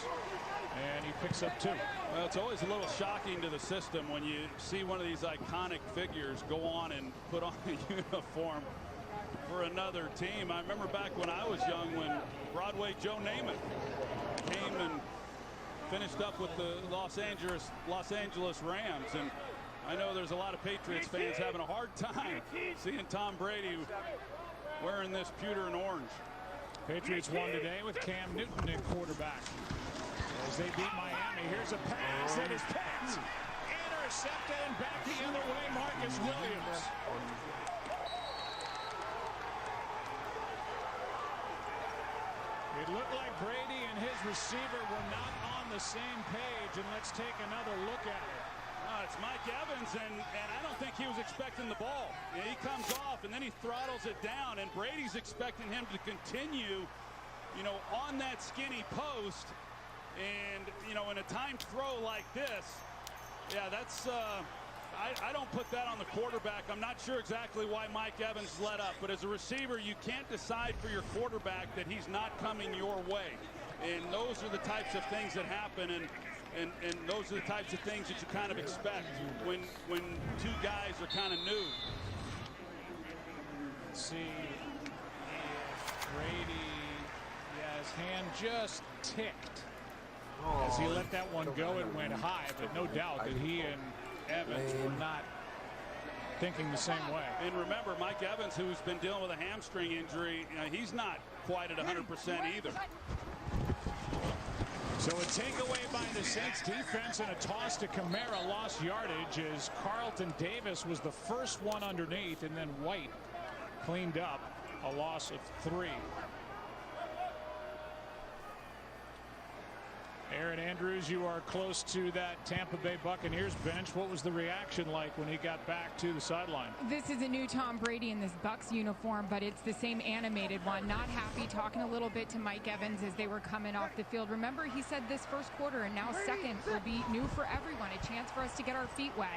Speaker 13: and he picks up 2.
Speaker 14: Well, it's always a little shocking to the system when you see one of these iconic figures go on and put on a uniform for another team. I remember back when I was young when Broadway Joe Namath came and finished up with the Los Angeles Rams, and I know there's a lot of Patriots fans having a hard time seeing Tom Brady wearing this pewter and orange.
Speaker 13: Patriots won today with Cam Newton at quarterback as they beat Miami. Here's a pass that is picked, intercepted, and back the other way, Marcus Williams. It looked like Brady and his receiver were not on the same page, and let's take another look at it.
Speaker 14: It's Mike Evans, and I don't think he was expecting the ball. He comes off, and then he throttles it down, and Brady's expecting him to continue, on that skinny post. And, in a timed throw like this, yeah, that's I don't put that on the quarterback. I'm not sure exactly why Mike Evans let up, but as a receiver, you can't decide for your quarterback that he's not coming your way. And those are the types of things that happen, and those are the types of things that you kind of expect when 2 guys are kind of new.
Speaker 13: Let's see if Brady, his hand just ticked. As he let that one go, it went high, but no doubt that he and Evans were not thinking the same way.
Speaker 14: And remember, Mike Evans, who's been dealing with a hamstring injury, he's not quite at 100% either.
Speaker 13: So a takeaway by the Saints defense and a toss to Kamara, lost yardage as Carlton Davis was the first one underneath, and then White cleaned up a loss of 3. Aaron Andrews, you are close to that Tampa Bay Buccaneers bench. What was the reaction like when he got back to the sideline?
Speaker 1: This is a new Tom Brady in this Bucs uniform, but it's the same animated one. Not happy, talking a little bit to Mike Evans as they were coming off the field. Remember, he said this first quarter and now second will be new for everyone, a chance for us to get our feet wet.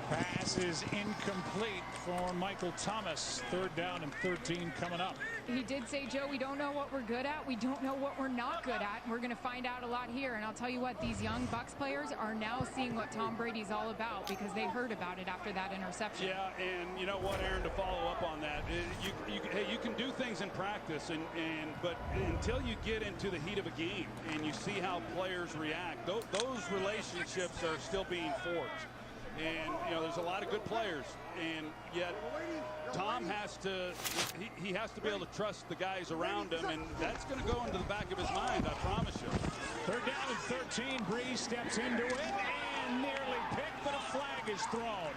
Speaker 13: Pass is incomplete for Michael Thomas. 3rd down and 13 coming up.
Speaker 1: He did say, Joe, we don't know what we're good at. We don't know what we're not good at. We're going to find out a lot here. And I'll tell you what, these young Bucs players are now seeing what Tom Brady's all about because they heard about it after that interception.
Speaker 14: Yeah, and you know what, Aaron, to follow up on that, you can do things in practice, but until you get into the heat of a game and you see how players react, those relationships are still being forged. And, you know, there's a lot of good players, and yet Tom has to, he has to be able to trust the guys around him, and that's going to go into the back of his mind, I promise you.
Speaker 13: 3rd down and 13. Breeze steps into it and nearly picked, but a flag is thrown.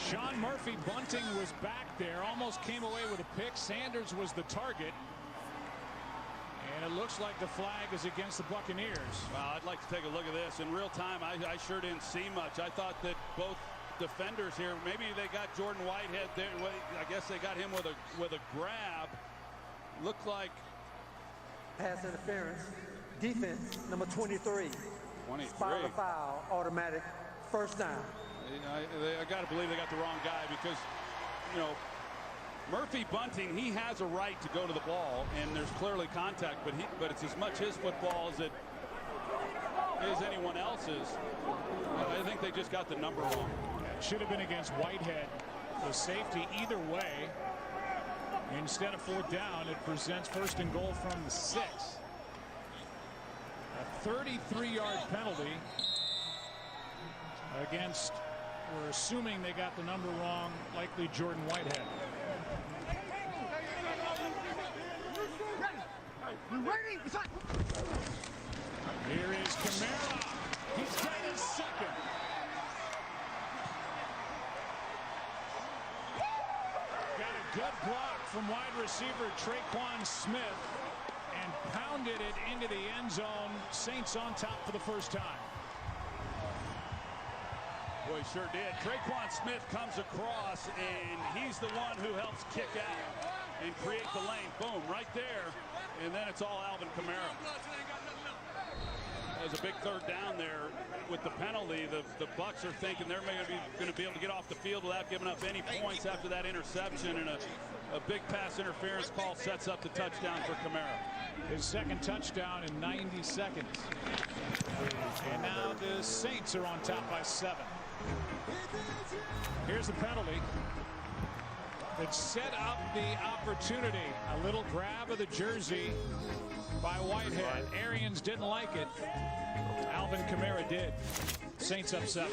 Speaker 13: Sean Murphy Bunting was back there, almost came away with a pick. Sanders was the target. And it looks like the flag is against the Buccaneers.
Speaker 14: Well, I'd like to take a look at this. In real time, I sure didn't see much. I thought that both defenders here, maybe they got Jordan Whitehead there. I guess they got him with a grab. Looked like
Speaker 2: pass interference. Defense number 23.
Speaker 14: 23.
Speaker 2: Spot the foul, automatic, 1st down.
Speaker 14: I got to believe they got the wrong guy because, you know, Murphy Bunting, he has a right to go to the ball, and there's clearly contact, but it's as much his football as it is anyone else's. I think they just got the number wrong.
Speaker 13: It should have been against Whitehead, the safety. Either way, instead of 4th down, it presents 1st and goal from the 6. A 33-yard penalty against, we're assuming they got the number wrong, likely Jordan Whitehead. Here is Kamara. He's got his 2nd. Got a good block from wide receiver Traquan Smith and pounded it into the end zone. Saints on top for the first time.
Speaker 14: Boy, he sure did. Traquan Smith comes across, and he's the one who helps kick out and create the lane. Boom, right there. And then it's all Alvin Kamara. There's a big 3rd down there with the penalty. The Bucs are thinking they're going to be able to get off the field without giving up any points after that interception, and a big pass interference call sets up the touchdown for Kamara.
Speaker 13: His 2nd touchdown in 90 seconds. And now the Saints are on top by 7. Here's the penalty. It set up the opportunity. A little grab of the jersey by Whitehead. Arians didn't like it. Alvin Kamara did. Saints up 7.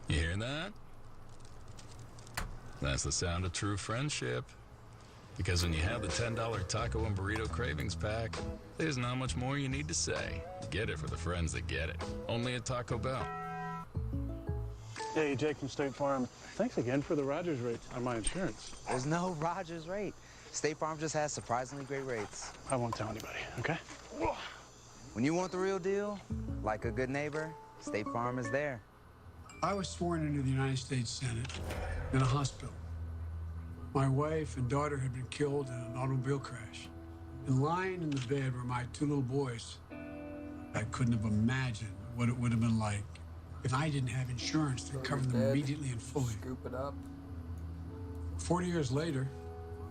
Speaker 11: You hear that? That's the sound of true friendship. Because when you have the $10 taco and burrito cravings pack, there's not much more you need to say. Get it for the friends that get it. Only at Taco Bell.
Speaker 15: Hey, Jake from State Farm. Thanks again for the Rogers rate on my insurance.
Speaker 16: There's no Rogers rate. State Farm just has surprisingly great rates.
Speaker 15: I won't tell anybody, okay?
Speaker 16: When you want the real deal, like a good neighbor, State Farm is there.
Speaker 17: I was sworn into the United States Senate in a hospital. My wife and daughter had been killed in an automobile crash. And lying in the bed were my 2 little boys. I couldn't have imagined what it would have been like if I didn't have insurance to cover them immediately and fully.
Speaker 5: Scoop it up.
Speaker 17: 40 years later,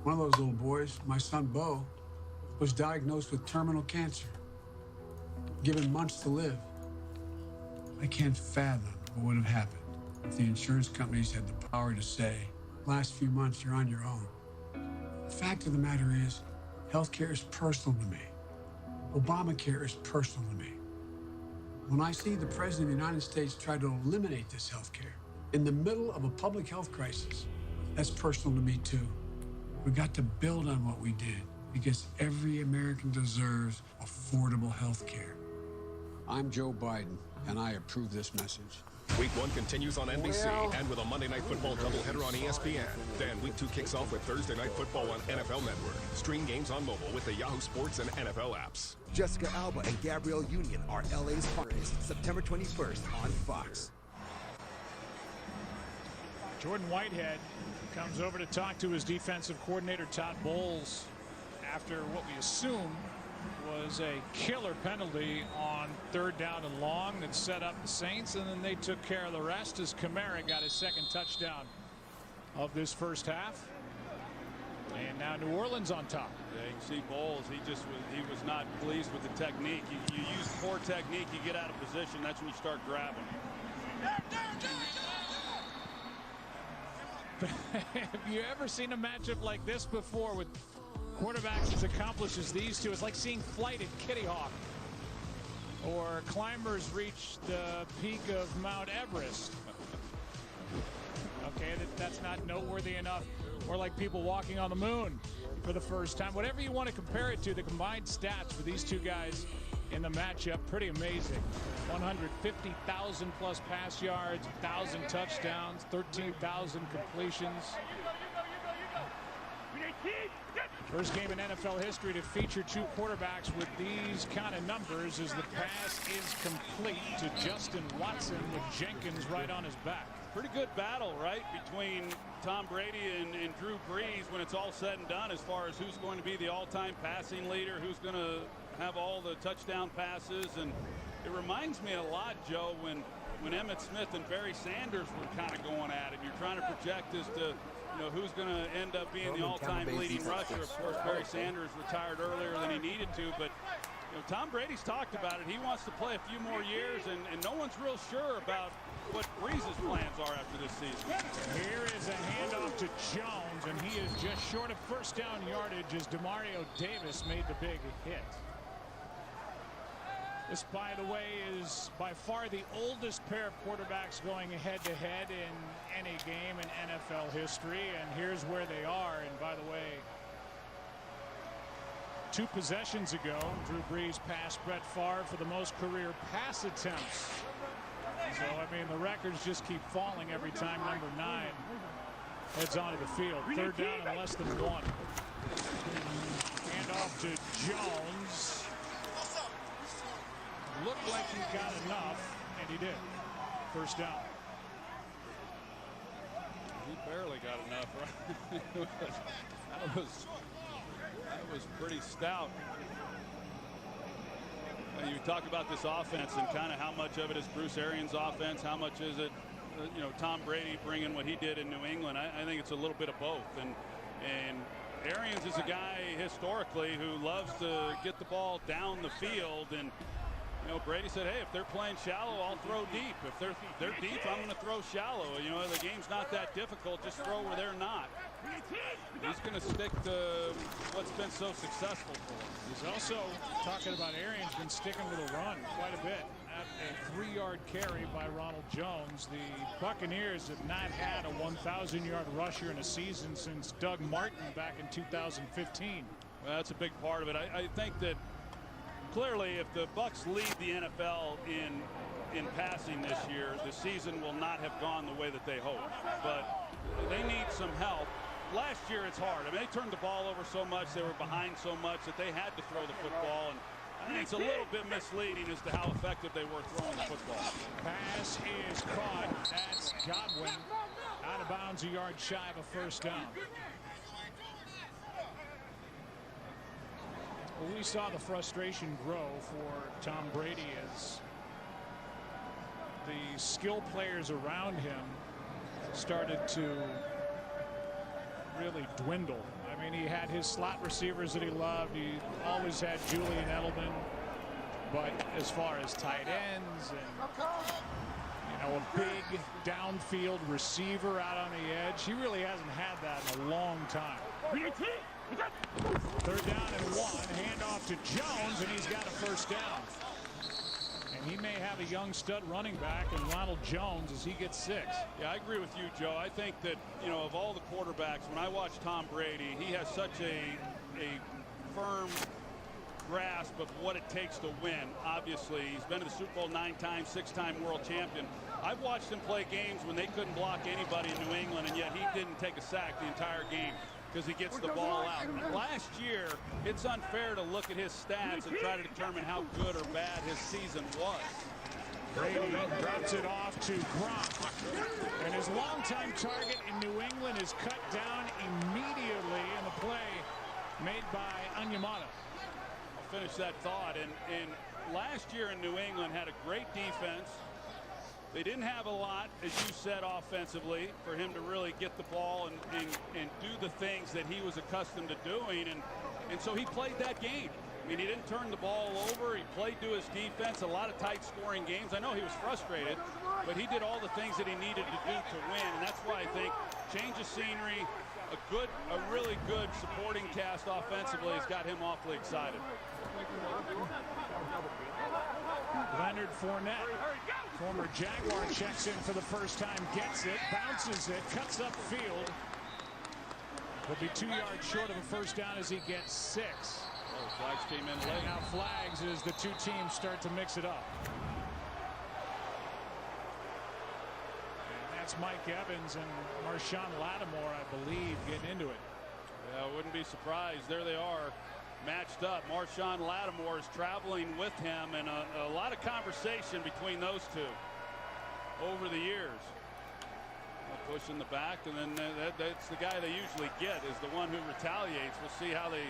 Speaker 17: one of those little boys, my son Bo, was diagnosed with terminal cancer, given months to live. I can't fathom what would have happened if the insurance companies had the power to say, last few months, you're on your own. The fact of the matter is, healthcare is personal to me. Obamacare is personal to me. When I see the President of the United States try to eliminate this healthcare in the middle of a public health crisis, that's personal to me too. We got to build on what we did because every American deserves affordable healthcare. I'm Joe Biden, and I approve this message.
Speaker 18: Week 1 continues on NBC and with a Monday Night Football doubleheader on ESPN. Then Week 2 kicks off with Thursday Night Football on NFL Network. Stream games on mobile with the Yahoo Sports and NFL apps.
Speaker 19: Jessica Alba and Gabrielle Union are LA's finest. September 21st on Fox.
Speaker 13: Jordan Whitehead comes over to talk to his defensive coordinator, Todd Bowles, after what we assume was a killer penalty on 3rd down and long that set up the Saints, and then they took care of the rest as CoME got his 2nd touchdown of this first half. And now New Orleans on top.
Speaker 14: Yeah, you can see Bowles, he was not pleased with the technique. You use poor technique, you get out of position, that's when you start grabbing.
Speaker 13: Have you ever seen a matchup like this before with quarterbacks as accomplished as these two? It's like seeing flight at Kitty Hawk or climbers reach the peak of Mount Everest. Okay, that's not noteworthy enough. Or like people walking on the moon for the first time. Whatever you want to compare it to, the combined stats for these two guys in the matchup, pretty amazing. 150,000 plus pass yards, 1,000 touchdowns, 13,000 completions. First game in NFL history to feature 2 quarterbacks with these kind of numbers as the pass is complete to Justin Watson with Jenkins right on his back.
Speaker 14: Pretty good battle, right, between Tom Brady and Drew Brees when it's all said and done as far as who's going to be the all-time passing leader, who's going to have all the touchdown passes. And it reminds me a lot, Joe, when Emmitt Smith and Barry Sanders were kind of going at it. You're trying to project as to who's going to end up being the all-time leading rusher. Of course, Barry Sanders retired earlier than he needed to, but Tom Brady's talked about it. He wants to play a few more years, and no one's real sure about what Brees' plans are after this season.
Speaker 13: Here is a handoff to Jones, and he is just short of first down yardage as Demario Davis made the big hit. This, by the way, is by far the oldest pair of quarterbacks going head-to-head in any game in NFL history, and here's where they are. And by the way, 2 possessions ago, Drew Brees passed Brett Favre for the most career pass attempts. So, I mean, the records just keep falling every time number 9 heads onto the field. 3rd down and less than 1. Hand off to Jones. Looked like he got enough, and he did. First down.
Speaker 14: He barely got enough, right? that was pretty stout. You talk about this offense and kind of how much of it is Bruce Arians' offense, how much is it, Tom Brady bringing what he did in New England. I think it's a little bit of both. And Arians is a guy historically who loves to get the ball down the field, and Brady said, hey, if they're playing shallow, I'll throw deep. If they're deep, I'm going to throw shallow. The game's not that difficult. Just throw where they're not. He's going to stick to what's been so successful for him.
Speaker 13: He's also talking about Arians been sticking with a run quite a bit. A 3-yard carry by Ronald Jones. The Buccaneers have not had a 1,000-yard rusher in a season since Doug Martin back in 2015.
Speaker 14: Well, that's a big part of it. I think that clearly, if the Bucs lead the NFL in passing this year, the season will not have gone the way that they hoped. But they need some help. Last year, it's hard. I mean, they turned the ball over so much, they were behind so much that they had to throw the football. And I think it's a little bit misleading as to how effective they were throwing the football.
Speaker 13: Pass is caught. That's Godwin. Out of bounds, a yard shy of a first down. Well, we saw the frustration grow for Tom Brady as the skill players around him started to really dwindle. I mean, he had his slot receivers that he loved. He always had Julian Edelman. But as far as tight ends and, Now a big downfield receiver out on the edge. He really hasn't had that in a long time. 3rd down and 1. Handoff to Jones, and he's got a first down. And he may have a young stud running back in Ronald Jones as he gets 6.
Speaker 14: Yeah, I agree with you, Joe. I think that, you know, of all the quarterbacks, when I watch Tom Brady, he has such a firm grasp of what it takes to win. Obviously, he's been to the Super Bowl 9 times, 6-time world champion. I've watched him play games when they couldn't block anybody in New England, and yet he didn't take a sack the entire game because he gets the ball out. Last year, it's unfair to look at his stats and try to determine how good or bad his season was.
Speaker 13: Brady drops it off to Gronk. And his longtime target in New England is cut down immediately in the play made by Onyemata.
Speaker 14: I'll finish that thought. And last year in New England had a great defense. They didn't have a lot, as you said, offensively for him to really get the ball and do the things that he was accustomed to doing. And so he played that game. I mean, he didn't turn the ball over. He played to his defense, a lot of tight scoring games. I know he was frustrated, but he did all the things that he needed to do to win. And that's why I think change of scenery, a really good supporting cast offensively has got him awfully excited.
Speaker 13: Leonard Fournette, former Jaguar, checks in for the first time, gets it, bounces it, cuts up field. He'll be 2 yards short of a first down as he gets 6.
Speaker 14: Oh, flags came in late.
Speaker 13: Now flags as the two teams start to mix it up. And that's Mike Evans and Marshawn Lattimore, I believe, getting into it.
Speaker 14: Yeah, I wouldn't be surprised. There they are, matched up. Marshawn Lattimore is traveling with him, and a lot of conversation between those two over the years. Push in the back, and then that's the guy they usually get, is the one who retaliates. We'll see how they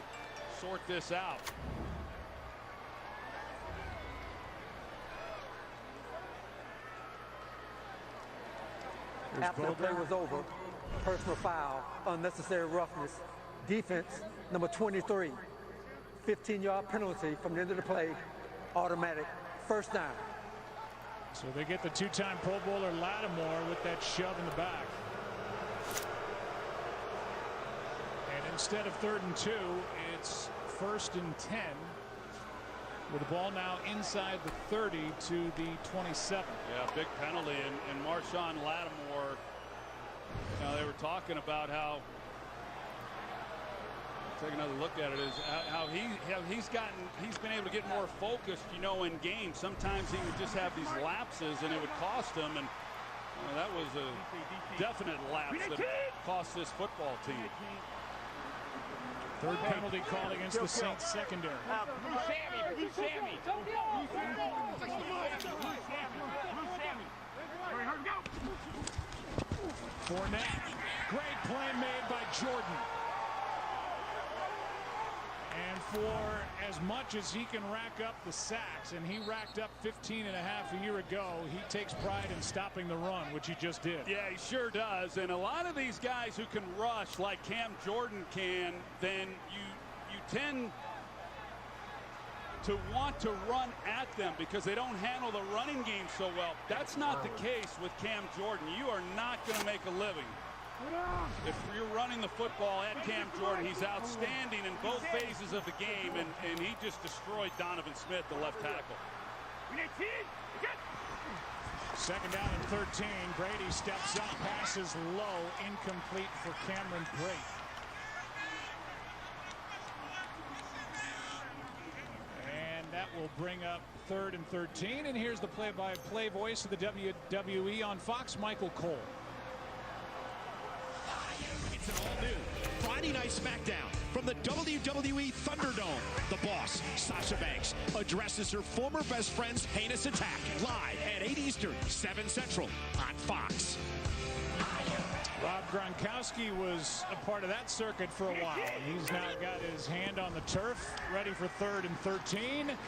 Speaker 14: sort this out.
Speaker 2: After the play was over, personal foul, unnecessary roughness, defense number 23, 15-yard penalty from the end of the play, automatic first down.
Speaker 13: So they get the 2-time Pro Bowler Lattimore with that shove in the back. And instead of 3rd and 2, it's 1st and 10. With the ball now inside the 30 to the 27.
Speaker 14: Yeah, big penalty. And Marshawn Lattimore, you know, they were talking about how, take another look at it, is how he's been able to get more focused, you know, in games. Sometimes he would just have these lapses and it would cost him, and that was a definite lapse that cost this football team.
Speaker 13: 3rd penalty called against the Saints secondary. Fournette, great play made by Jordan. And for as much as he can rack up the sacks, and he racked up 15 and a half a year ago, he takes pride in stopping the run, which he just did.
Speaker 14: Yeah, he sure does. And a lot of these guys who can rush like Cam Jordan can, then you tend to want to run at them because they don't handle the running game so well. That's not the case with Cam Jordan. You are not going to make a living if you're running the football at Cam Jordan. He's outstanding in both phases of the game, and he just destroyed Donovan Smith, the left tackle.
Speaker 13: 2nd down and 13. Brady steps up, passes low, incomplete for Cameron Brate. And that will bring up 3rd and 13. And here's the play-by-play voice of the WWE on Fox, Michael Cole.
Speaker 4: It's an all-new Friday Night SmackDown from the WWE Thunderdome. The Boss, Sasha Banks, addresses her former best friend's heinous attack live at 8 Eastern, 7 Central on Fox.
Speaker 13: Rob Gronkowski was a part of that circuit for a while. He's now got his hand on the turf, ready for 3rd and 13. And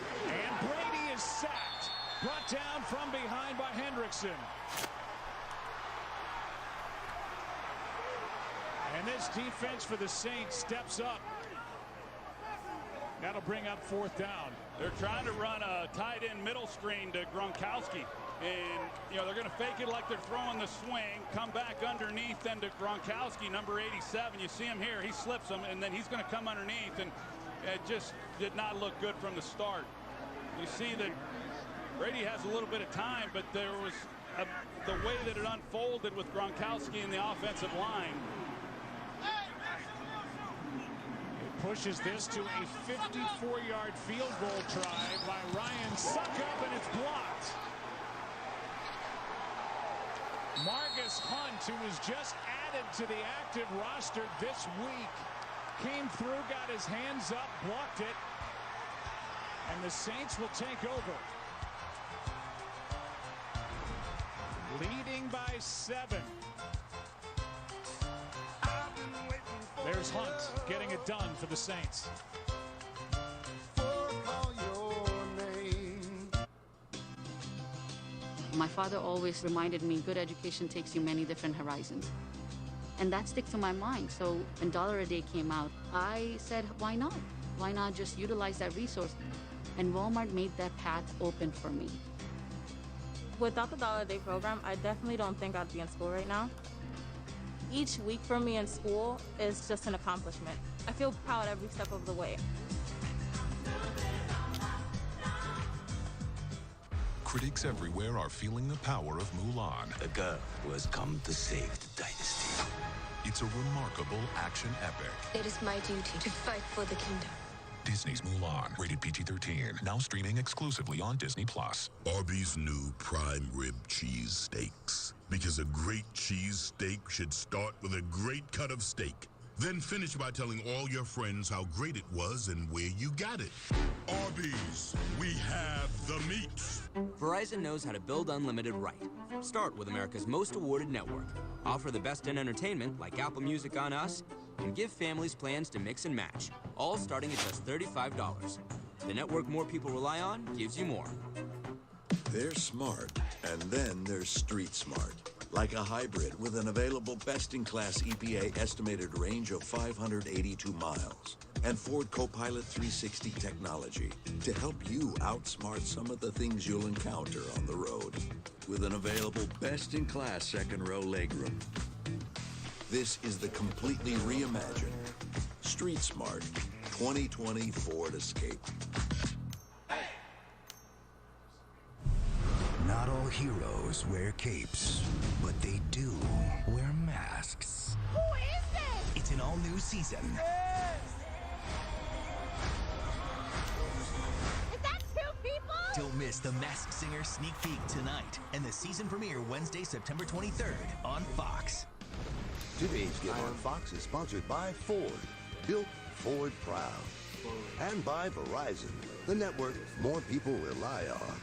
Speaker 13: Brady is sacked, brought down from behind by Hendrickson. And this defense for the Saints steps up. That'll bring up 4th down.
Speaker 14: They're trying to run a tight end middle screen to Gronkowski. And, you know, they're going to fake it like they're throwing the swing, come back underneath, then to Gronkowski, number 87. You see him here. He slips him, and then he's going to come underneath, and it just did not look good from the start. You see that Brady has a little bit of time, but there was the way that it unfolded with Gronkowski in the offensive line.
Speaker 13: It pushes this to a 54-yard field goal try by Ryan Suckup, and it's blocked. Marcus Hunt, who was just added to the active roster this week, came through, got his hands up, blocked it, and the Saints will take over. Leading by 7. There's Hunt getting it done for the Saints.
Speaker 12: My father always reminded me good education takes you many different horizons. And that sticks to my mind. So when $1 a day came out, I said, why not? Why not just utilize that resource? And Walmart made that path open for me.
Speaker 6: Without the $1 a day program, I definitely don't think I'd be in school right now. Each week for me in school is just an accomplishment. I feel proud every step of the way.
Speaker 18: Critics everywhere are feeling the power of Mulan.
Speaker 7: A girl who has come to save the dynasty.
Speaker 18: It's a remarkable action epic.
Speaker 9: It is my duty to fight for the kingdom.
Speaker 18: Disney's Mulan, rated PG-13, now streaming exclusively on Disney+.
Speaker 20: Arby's new prime rib cheese steaks. Because a great cheese steak should start with a great cut of steak. Then finish by telling all your friends how great it was and where you got it. Arby's, we have the meats.
Speaker 21: Verizon knows how to build unlimited right. Start with America's most awarded network. Offer the best in entertainment, like Apple Music on Us, and give families plans to mix and match, all starting at just $35. The network more people rely on gives you more.
Speaker 22: They're smart, and then there's street smart. Like a hybrid with an available best-in-class EPA estimated range of 582 miles. And Ford Copilot 360 technology to help you outsmart some of the things you'll encounter on the road. With an available best-in-class second-row legroom. This is the completely reimagined, street smart 2020 Ford Escape.
Speaker 19: Not all heroes wear capes, but they do wear masks.
Speaker 9: Who is this?
Speaker 19: It's an all-new season.
Speaker 9: Is that 2 people?
Speaker 19: Don't miss the Masked Singer sneak peek tonight and the season premiere Wednesday, September 23rd on Fox.
Speaker 24: Today's Game on Fox is sponsored by Ford, built Ford proud, and by Verizon, the network more people rely on.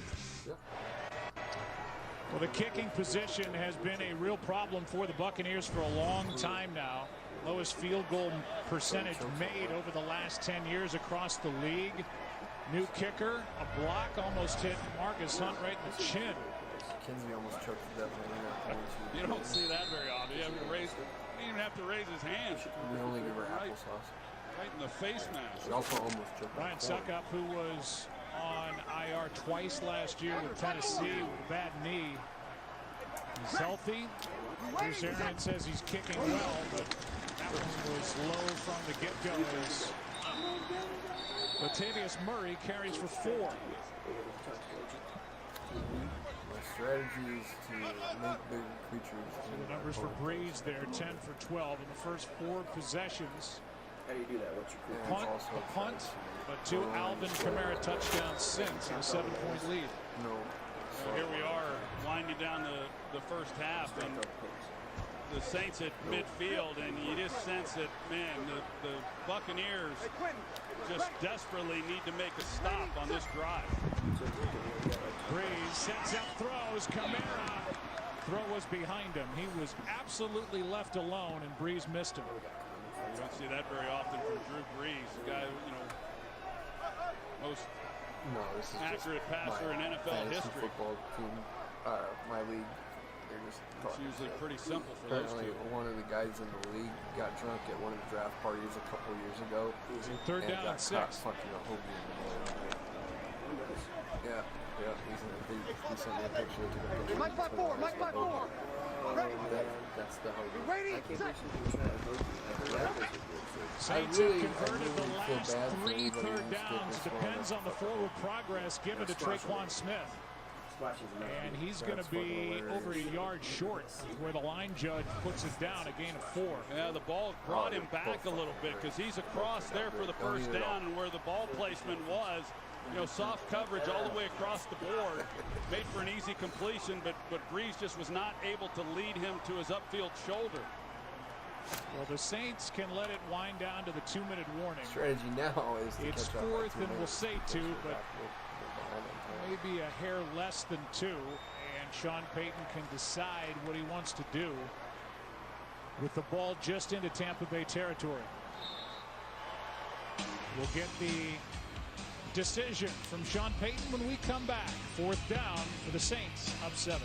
Speaker 13: Well, the kicking position has been a real problem for the Buccaneers for a long time now. Lowest field goal percentage made over the last 10 years across the league. New kicker, a block, almost hit Marcus Hunt right in the chin.
Speaker 5: Kinsey almost choked to death when he
Speaker 14: You don't see that very often. You didn't even have to raise his hand.
Speaker 5: We only give her applesauce.
Speaker 14: Right in the face mask.
Speaker 5: She also almost choked.
Speaker 13: Ryan Suckup, who was on IR twice last year with Tennessee with a bad knee. He's healthy. Bruce Arians says he's kicking well, but that one was low from the get-go as Latavius Murray carries for 4.
Speaker 5: My strategy is to make big creatures.
Speaker 13: The numbers for Breeze there, 10 for 12 in the first 4 possessions.
Speaker 5: How do you do that? What's your
Speaker 13: Punt, but 2 Alvin Kamara touchdowns since and a 7-point lead.
Speaker 5: No.
Speaker 14: So here we are winding down the first half, and the Saints at midfield, and you just sense that, man, the Buccaneers just desperately need to make a stop on this drive.
Speaker 13: Breeze sets up throws. Kamara. Throw was behind him. He was absolutely left alone, and Breeze missed him.
Speaker 14: You don't see that very often from Drew Brees, the guy, most accurate passer in NFL history.
Speaker 5: Football team, my league,
Speaker 14: it's usually pretty simple for those two.
Speaker 5: One of the guys in the league got drunk at one of the draft parties a couple years ago.
Speaker 13: Third down and 6.
Speaker 5: Fucking a Hoagie in the middle. Yeah, he's in a big He sent me a picture. Took a picture.
Speaker 2: Mike by four. Mike by four. Ready.
Speaker 5: That's the hope.
Speaker 2: Ready.
Speaker 5: I can't believe she did that.
Speaker 13: Saints have converted the last 3 third downs. Depends on the forward progress given to Traquan Smith. And he's going to be over a yard short where the line judge puts it down, a gain of 4.
Speaker 14: Yeah, the ball brought him back a little bit because he's across there for the first down, and where the ball placement was, you know, soft coverage all the way across the board, made for an easy completion, but Breeze just was not able to lead him to his upfield shoulder.
Speaker 13: Well, the Saints can let it wind down to the 2-minute warning.
Speaker 5: Strategy now is to
Speaker 13: it's 4th and we'll say 2, but maybe a hair less than 2, and Sean Payton can decide what he wants to do with the ball just into Tampa Bay territory. We'll get the decision from Sean Payton when we come back. 4th down for the Saints, up 7.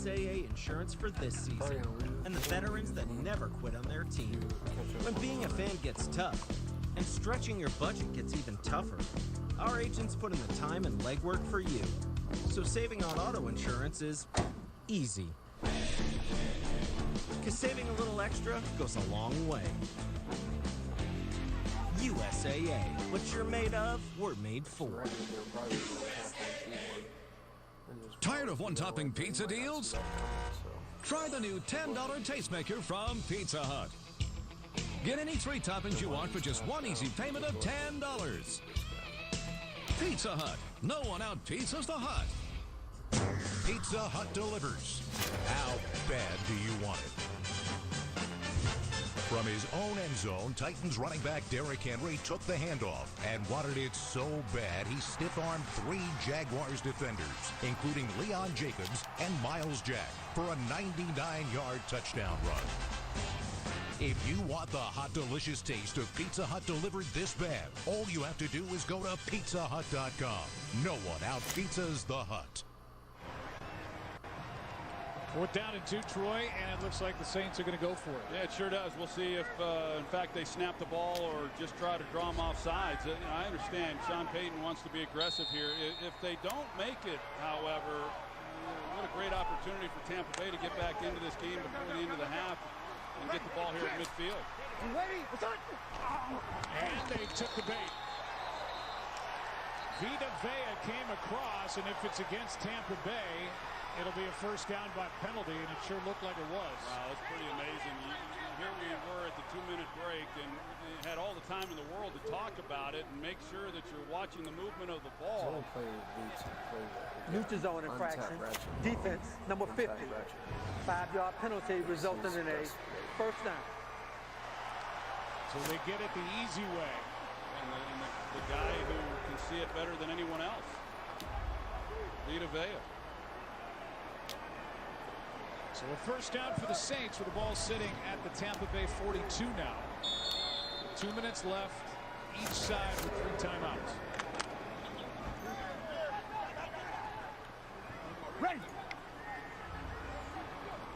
Speaker 3: MTGO insurance for this season, and the veterans that never quit on their team. When being a fan gets tough, and stretching your budget gets even tougher, our agents put in the time and legwork for you. So saving on auto insurance is easy. Because saving a little extra goes a long way. USAA. What you're made of, we're made for.
Speaker 8: Tired of one-topping pizza deals? Try the new $10 Tastemaker from Pizza Hut. Get any 3 toppings you want for just one easy payment of $10. Pizza Hut. No one out-pizzas the Hut.
Speaker 10: Pizza Hut delivers. How bad do you want it? From his own end zone, Titans running back Derrick Henry took the handoff and wanted it so bad he stiff-armed 3 Jaguars defenders, including Leon Jacobs and Miles Jack, for a 99-yard touchdown run. If you want the hot, delicious taste of Pizza Hut delivered this bad, all you have to do is go to PizzaHut.com. No one out-pizzas the Hut.
Speaker 13: 4th down and 2, Troy, and it looks like the Saints are going to go for it.
Speaker 14: Yeah, it sure does. We'll see if, in fact, they snap the ball or just try to draw them off sides. You know, I understand Sean Payton wants to be aggressive here. If they don't make it, however, what a great opportunity for Tampa Bay to get back into this game before the end of the half and get the ball here at midfield.
Speaker 13: And they took the bait. Vita Vea came across, and if it's against Tampa Bay, it'll be a first down by penalty, and it sure looked like it was.
Speaker 14: Wow, that's pretty amazing. Here we were at the 2-minute break and had all the time in the world to talk about it and make sure that you're watching the movement of the ball.
Speaker 2: Neutral zone infraction. Defense, number 50. 5-yard penalty resulting in a first down.
Speaker 13: So they get it the easy way.
Speaker 14: And the guy who can see it better than anyone else. Vita Vea.
Speaker 13: So a first down for the Saints with the ball sitting at the Tampa Bay 42 now. 2 minutes left, each side with 3 timeouts.
Speaker 2: Ready.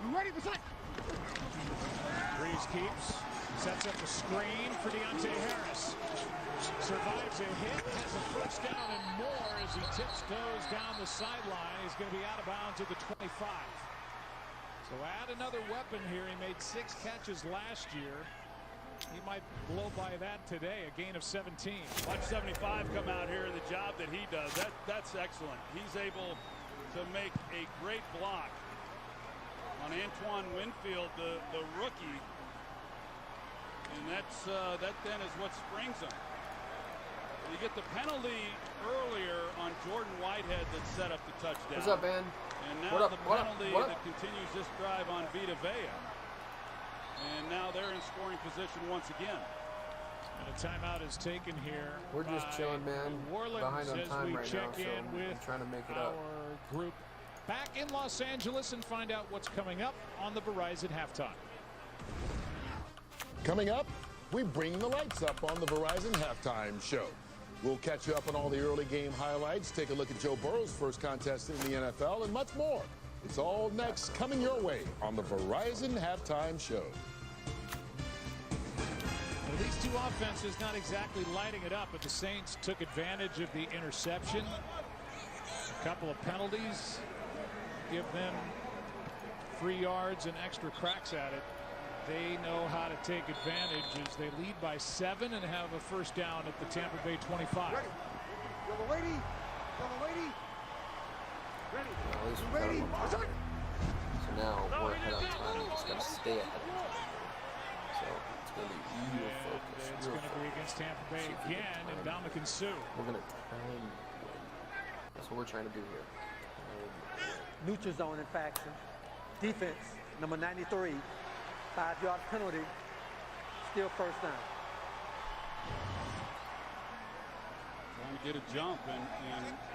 Speaker 2: You ready, Basant?
Speaker 13: Breeze keeps, sets up a screen for Deontay Harris. Survives a hit, has a first down and more as he tiptoes down the sideline. He's going to be out of bounds at the 25. So add another weapon here. He made 6 catches last year. He might blow by that today, a gain of 17.
Speaker 14: Watch 75 come out here and the job that he does. That's excellent. He's able to make a great block on Antoine Winfield, the rookie. And that then is what springs him. You get the penalty earlier on Jordan Whitehead that set up the touchdown.
Speaker 5: What's up, man?
Speaker 14: And now the penalty that continues this drive on Vita Vea. And now they're in scoring position once again.
Speaker 13: And a timeout is taken here.
Speaker 5: We're just chilling, man. Behind on time right now, so I'm trying to make it up.
Speaker 13: Our group back in Los Angeles and find out what's coming up on the Verizon halftime.
Speaker 1: Coming up, we bring the lights up on the Verizon halftime show. We'll catch you up on all the early game highlights, take a look at Joe Burrow's first contest in the NFL, and much more. It's all next, coming your way on the Verizon halftime show.
Speaker 13: Well, these two offenses not exactly lighting it up, but the Saints took advantage of the interception. A couple of penalties give them 3 yards and extra cracks at it. They know how to take advantage as they lead by 7 and have a first down at the Tampa Bay 25.
Speaker 5: Ready. Yellow lady. Yellow lady. Ready. At least we got him up there. So now we're ahead on time. We just got to stay ahead of time. So it's going to be real focus.
Speaker 13: It's going to be against Tampa Bay again and Dominican Sue.
Speaker 5: We're going to try and win. That's what we're trying to do here.
Speaker 2: Neutral zone infraction. Defense, number 93. 5-yard penalty, still first down.
Speaker 14: Trying to get a jump, and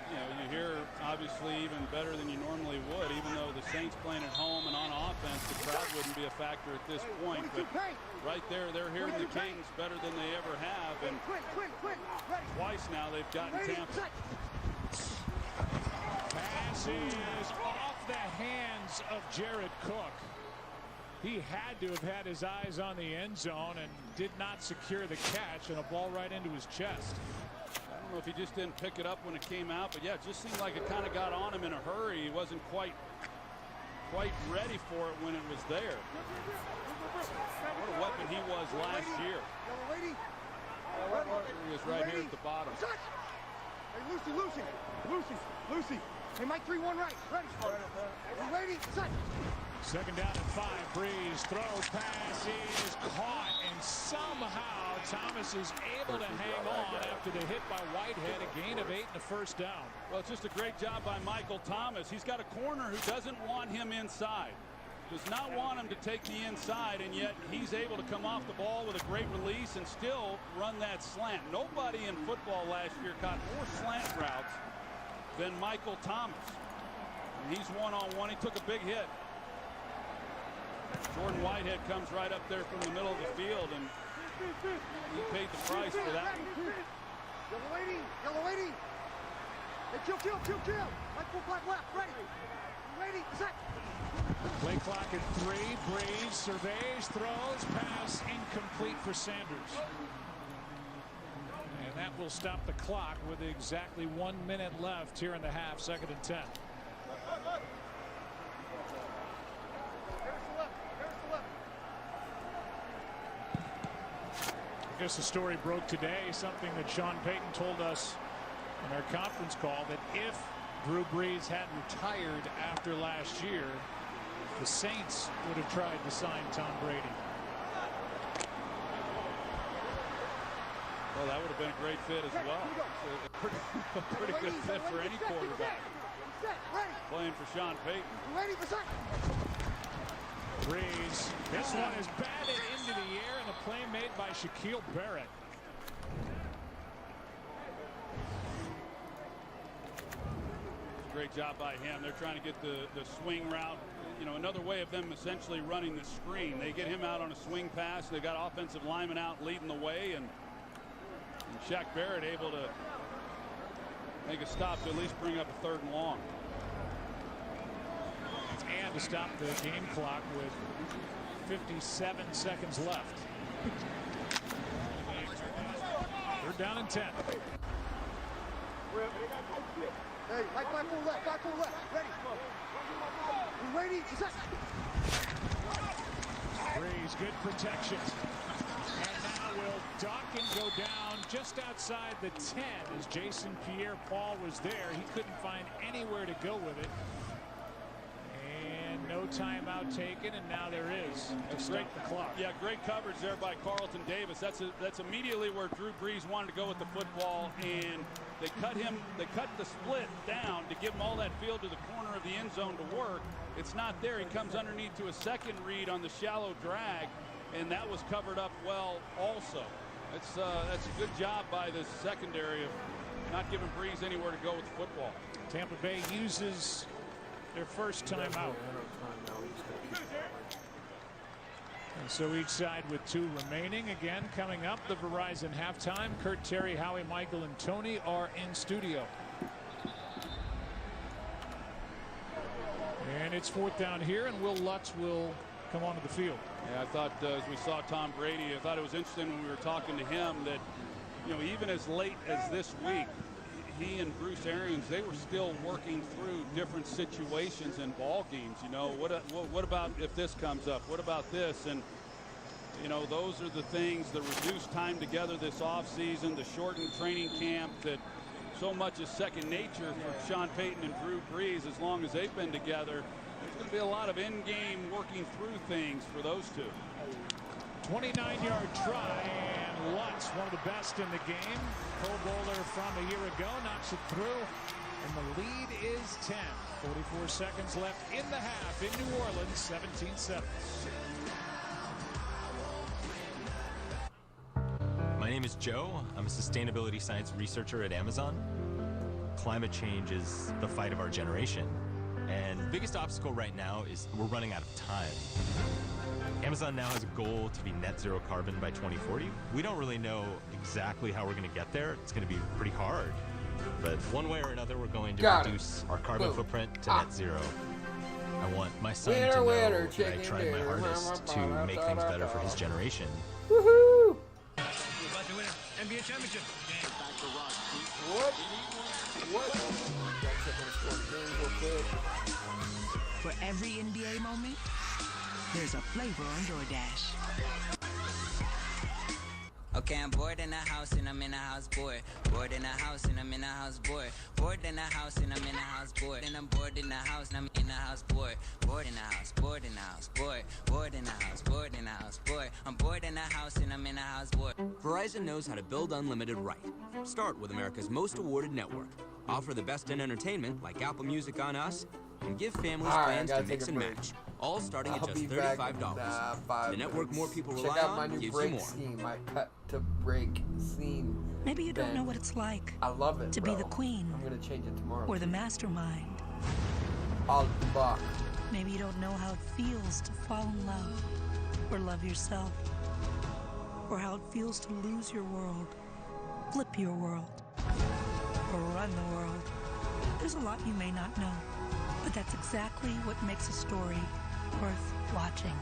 Speaker 14: you know, you hear obviously even better than you normally would, even though the Saints playing at home and on offense, the crowd wouldn't be a factor at this point. But right there, they're hearing the cadence better than they ever have, and twice now they've gotten Tampa.
Speaker 13: Pass is off the hands of Jared Cook. He had to have had his eyes on the end zone and did not secure the catch, and a ball right into his chest.
Speaker 14: I don't know if he just didn't pick it up when it came out, but yeah, it just seemed like it kind of got on him in a hurry. He wasn't quite ready for it when it was there. What a weapon he was last year. He was right here at the bottom.
Speaker 11: Hey, Lucy. Hey, Mike, 3-1 right. Ready. You ready? Set.
Speaker 13: Second down and 5. Breeze throw pass is caught, and somehow Thomas is able to hang on after the hit by Whitehead. A gain of 8 and a first down.
Speaker 14: Well, it's just a great job by Michael Thomas. He's got a corner who doesn't want him inside. Does not want him to take the inside, and yet he's able to come off the ball with a great release and still run that slant. Nobody in football last year caught more slant routes than Michael Thomas. And he's one-on-one. He took a big hit. Jordan Whitehead comes right up there from the middle of the field, and he paid the price for that.
Speaker 11: Yellow lady. Hey, kill. Right foot, black left. Ready, set.
Speaker 13: Play clock at 3. Breeze surveys, throws, pass incomplete for Sanders. And that will stop the clock with exactly 1 minute left here in the half. 2nd and 10. I guess the story broke today, something that Sean Payton told us in our conference call, that if Drew Brees had retired after last year, the Saints would have tried to sign Tom Brady.
Speaker 14: Well, that would have been a great fit as well. A pretty good fit for any quarterback playing for Sean Payton.
Speaker 13: Breeze. This one is batted into the air, and a play made by Shaquille Barrett.
Speaker 14: Great job by him. They're trying to get the swing route. You know, another way of them essentially running the screen. They get him out on a swing pass. They got offensive linemen out leading the way, and Shaq Barrett able to make a stop to at least bring up a 3rd and long.
Speaker 13: And to stop the game clock with 57 seconds left. 3rd down and 10.
Speaker 11: Hey, back full left. Ready. You ready? Set.
Speaker 13: Breeze, good protection. And go down just outside the 10 as Jason Pierre-Paul was there. He couldn't find anywhere to go with it. And no timeout taken, and now there is to stop the clock.
Speaker 14: Yeah, great coverage there by Carlton Davis. That's immediately where Drew Brees wanted to go with the football, and they cut the split down to give him all that field to the corner of the end zone to work. It's not there. He comes underneath to a second read on the shallow drag, and that was covered up well also. That's a good job by the secondary of not giving Brees anywhere to go with the football.
Speaker 13: Tampa Bay uses their first timeout. And so each side with 2 remaining. Again, coming up, the Verizon halftime. Kurt, Terry, Howie, Michael, and Tony are in studio. And it's 4th down here, and Will Lutz will come onto the field.
Speaker 14: Yeah, I thought as we saw Tom Brady, I thought it was interesting when we were talking to him that, you know, even as late as this week, he and Bruce Arians, they were still working through different situations in ball games. You know, what about if this comes up? What about this? And, you know, those are the things, the reduced time together this offseason, the shortened training camp, that so much is second nature for Sean Payton and Drew Brees as long as they've been together. There's going to be a lot of in-game working through things for those two.
Speaker 13: 29-yard try, and Lutz, one of the best in the game. Pro Bowler from a year ago, knocks it through, and the lead is 10. 44 seconds left in the half in New Orleans, 17-7.
Speaker 15: My name is Joe. I'm a sustainability science researcher at Amazon. Climate change is the fight of our generation. And the biggest obstacle right now is we're running out of time. Amazon now has a goal to be net zero carbon by 2040. We don't really know exactly how we're going to get there. It's going to be pretty hard. But one way or another, we're going to reduce our carbon footprint to net zero. I want my son to know that I tried my hardest to make things better for his generation.
Speaker 5: Woohoo!
Speaker 11: We're about to win an NBA championship.
Speaker 5: What?
Speaker 16: For every NBA moment, there's a flavor on DoorDash.
Speaker 17: Okay, I'm bored in the house and I'm in the house bored. Bored in the house and I'm in the house bored. Bored in the house and I'm in the house bored. And I'm bored in the house and I'm in the house bored. Bored in the house, bored in the house, bored. Bored in the house, bored in the house, bored. I'm bored in the house and I'm in the house bored.
Speaker 21: Verizon knows how to build unlimited right. Start with America's most awarded network. Offer the best in entertainment like Apple Music on Us, and give families plans to mix and match. All starting at just $35. The network more people rely on gives you more.
Speaker 5: Scene, my cut to break scene.
Speaker 16: Maybe you don't know what it's like.
Speaker 5: I love it,
Speaker 16: to be the queen.
Speaker 5: I'm gonna change it tomorrow.
Speaker 16: Or the mastermind.
Speaker 5: Al-Bak.
Speaker 16: Maybe you don't know how it feels to fall in love, or love yourself, or how it feels to lose your world, flip your world, or run the world. There's a lot you may not know, but that's exactly what makes a story worth watching.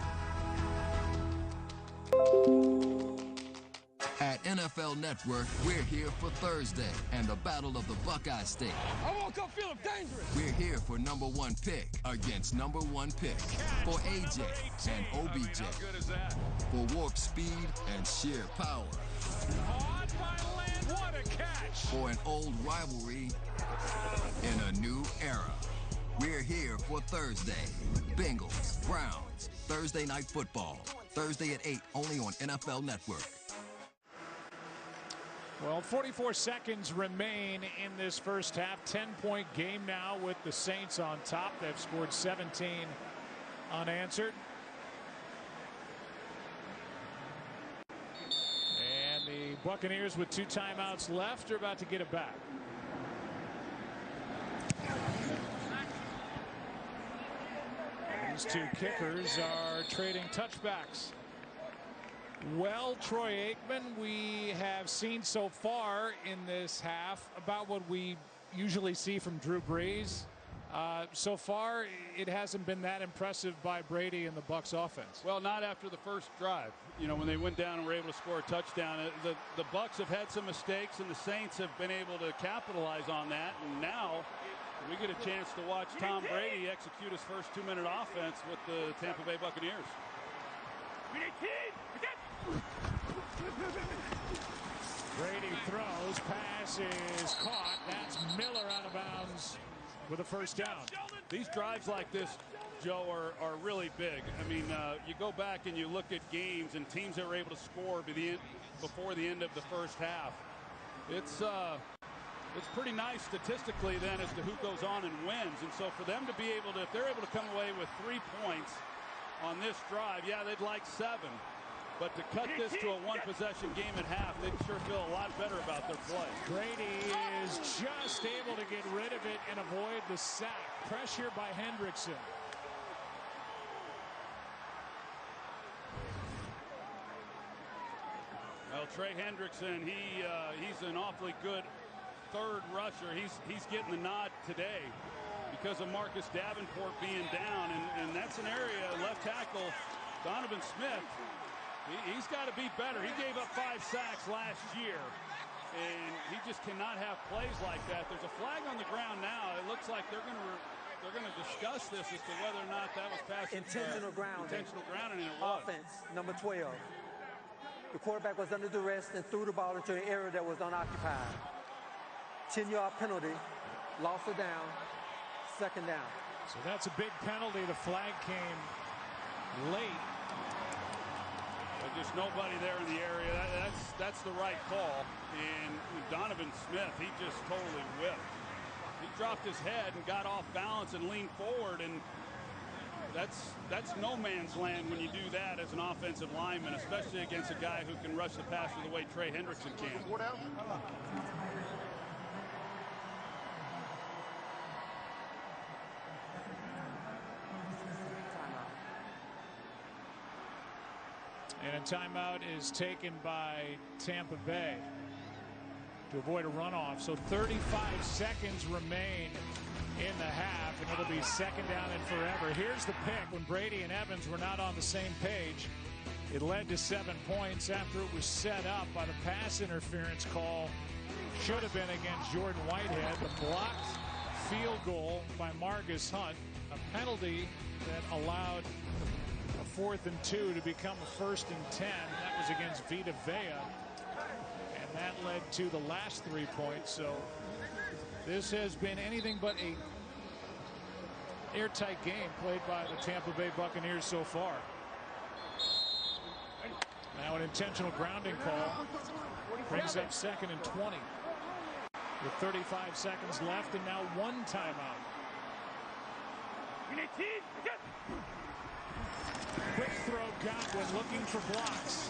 Speaker 23: At NFL Network, we're here for Thursday and the Battle of the Buckeye State.
Speaker 11: I woke up feeling dangerous.
Speaker 23: We're here for number 1 pick against number 1 pick. For AJ and OBJ.
Speaker 11: How good is that?
Speaker 23: For warp speed and sheer power.
Speaker 11: Caught by land. What a catch.
Speaker 23: For an old rivalry in a new era. We're here for Thursday. Bengals, Browns, Thursday Night Football. Thursday at 8, only on NFL Network.
Speaker 13: Well, 44 seconds remain in this first half. 10-point game now with the Saints on top. They've scored 17 unanswered. And the Buccaneers, with 2 timeouts left, are about to get it back. These 2 kickers are trading touchbacks. Well, Troy Aikman, we have seen so far in this half about what we usually see from Drew Brees. So far, it hasn't been that impressive by Brady and the Bucs offense.
Speaker 14: Well, not after the first drive. You know, when they went down and were able to score a touchdown. The Bucs have had some mistakes, and the Saints have been able to capitalize on that. And now we get a chance to watch Tom Brady execute his first 2-minute offense with the Tampa Bay Buccaneers.
Speaker 13: throws. Pass is caught. That's Miller out of bounds with a first down.
Speaker 14: These drives like this, Joe, are really big. I mean, you go back and you look at games and teams that were able to score before the end of the first half. It's pretty nice statistically then as to who goes on and wins. And so for them to be able to, if they're able to come away with 3 points on this drive, yeah, they'd like 7. But to cut this to a one-possession game at half, they'd sure feel a lot better about their play.
Speaker 13: Brady is just able to get rid of it and avoid the sack. Pressure by Hendrickson.
Speaker 14: Well, Trey Hendrickson, he's an awfully good third rusher. He's getting the nod today because of Marcus Davenport being down, and that's an area, left tackle Donovan Smith, he's got to be better. He gave up 5 sacks last year, and he just cannot have plays like that. There's a flag on the ground now. It looks like they're going to discuss this as to whether or not that was pass
Speaker 2: intentional grounding.
Speaker 14: Intentional grounding, and it was.
Speaker 2: Offense, number 12. The quarterback was under duress and threw the ball into an area that was unoccupied. 10-yard penalty, loss of down, second down.
Speaker 13: So that's a big penalty. The flag came late.
Speaker 14: Just nobody there in the area. That's the right call. And Donovan Smith, he just totally whipped. He dropped his head and got off balance and leaned forward, and that's no man's land when you do that as an offensive lineman, especially against a guy who can rush the passer the way Trey Hendrickson can.
Speaker 13: And a timeout is taken by Tampa Bay to avoid a runoff. So 35 seconds remain in the half, and it'll be second down and forever. Here's the pick. When Brady and Evans were not on the same page, it led to 7 points after it was set up by the pass interference call. Should have been against Jordan Whitehead. The blocked field goal by Margus Hunt, a penalty that allowed a 4th and 2 to become a 1st and 10. That was against Vita Vea, and that led to the last 3 points. So this has been anything but a airtight game played by the Tampa Bay Buccaneers so far. Now an intentional grounding call brings up 2nd and 20 with 35 seconds left, and now 1 timeout. Quick throw, Godwin looking for blocks.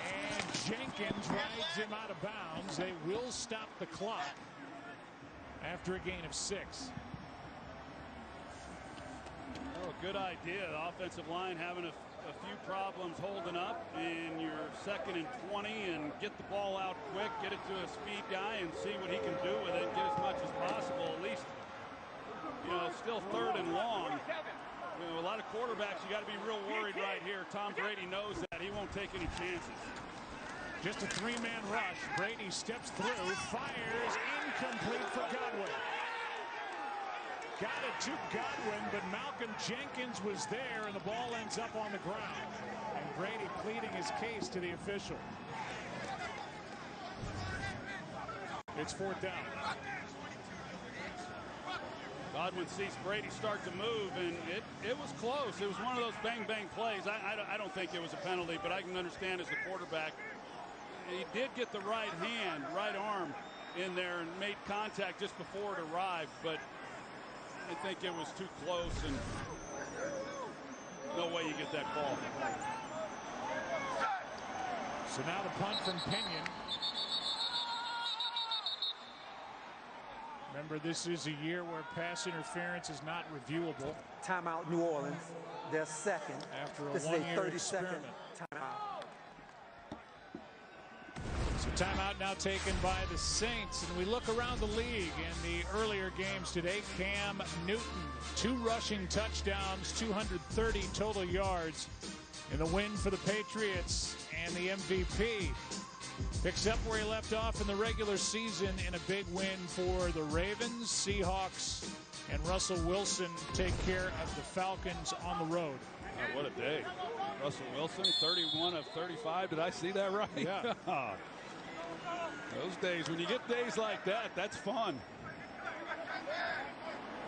Speaker 13: And Jenkins rides him out of bounds. They will stop the clock after a gain of 6.
Speaker 14: Oh, good idea. The offensive line having a few problems holding up in your 2nd and 20, and get the ball out quick, get it to a speed guy and see what he can do with it, get as much as possible. At least, it's still 3rd and long. A lot of quarterbacks, you got to be real worried right here. Tom Brady knows that. He won't take any chances.
Speaker 13: Just a 3-man rush. Brady steps through, fires, incomplete for Godwin. Got it to Godwin, but Malcolm Jenkins was there, and the ball ends up on the ground. And Brady pleading his case to the official. It's 4th down.
Speaker 14: Godwin sees Brady start to move, and it was close. It was one of those bang-bang plays. I don't think it was a penalty, but I can understand as the quarterback. He did get the right arm in there and made contact just before it arrived, but I think it was too close, and no way you get that call.
Speaker 13: So now the punt from Pinion. Remember, this is a year where pass interference is not reviewable.
Speaker 2: Timeout, New Orleans. Their second.
Speaker 13: After a
Speaker 2: 30-second
Speaker 13: one-year experiment.
Speaker 2: timeout.
Speaker 13: So timeout now taken by the Saints. And we look around the league in the earlier games today. Cam Newton, 2 rushing touchdowns, 230 total yards in the win for the Patriots, and the MVP. Picks up where he left off in the regular season in a big win for the Ravens. Seahawks and Russell Wilson take care of the Falcons on the road.
Speaker 14: Oh, what a day. Russell Wilson, 31 of 35. Did I see that right?
Speaker 13: Yeah.
Speaker 14: Those days, when you get days like that, that's fun.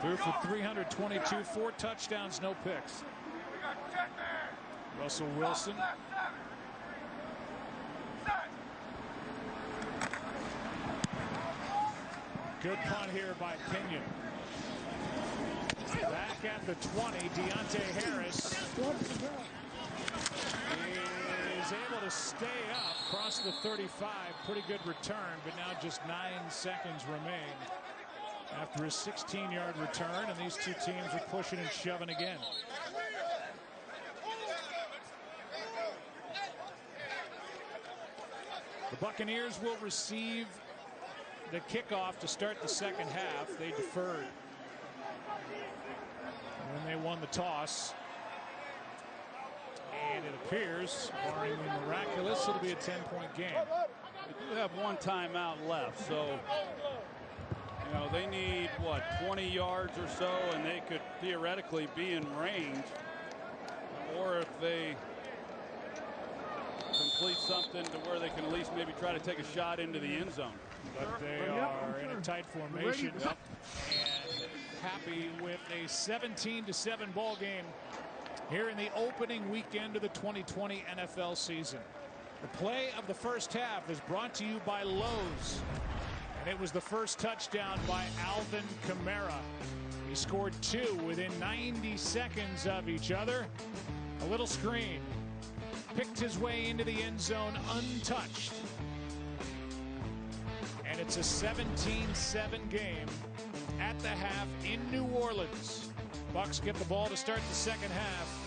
Speaker 13: Threw for 322, 4 touchdowns, no picks. Russell Wilson. Good punt here by Pinion. Back at the 20, Deontay Harris is able to stay up across the 35. Pretty good return, but now just 9 seconds remain after a 16-yard return, and these two teams are pushing and shoving again. The Buccaneers will receive the kickoff to start the second half. They deferred when they won the toss. And it appears, barring the miraculous, it'll be a 10-point game.
Speaker 14: They do have 1 timeout left, so you know they need what, 20 yards or so, and they could theoretically be in range. Or if they complete something to where they can at least maybe try to take a shot into the end zone.
Speaker 13: But they are in a tight formation and happy with a 17-7 ball game here in the opening weekend of the 2020 NFL season. The play of the first half is brought to you by Lowe's, and it was the first touchdown by Alvin Kamara. He scored 2 within 90 seconds of each other. A little screen, picked his way into the end zone untouched. And it's a 17-7 game at the half in New Orleans. Bucs get the ball to start the second half.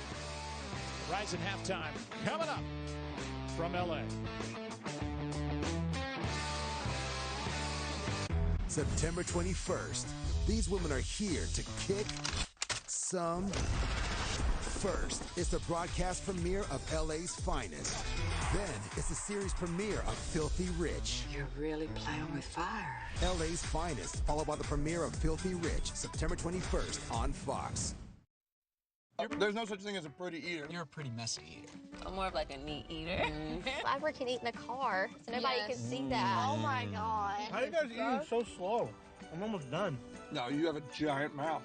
Speaker 13: Verizon halftime coming up from LA.
Speaker 4: September 21st. These women are here to kick some first. It's the broadcast premiere of LA's finest. Then it's the series premiere of Filthy Rich.
Speaker 6: You're really playing with fire.
Speaker 4: LA's finest, followed by the premiere of Filthy Rich, September 21st on Fox.
Speaker 7: There's no such thing as a pretty eater.
Speaker 6: You're a pretty messy eater.
Speaker 12: I'm more of like a neat eater. I can eat in the car, so nobody can see that. Oh my God.
Speaker 7: How are you guys eating so slow? I'm almost done. No, you have a giant mouth.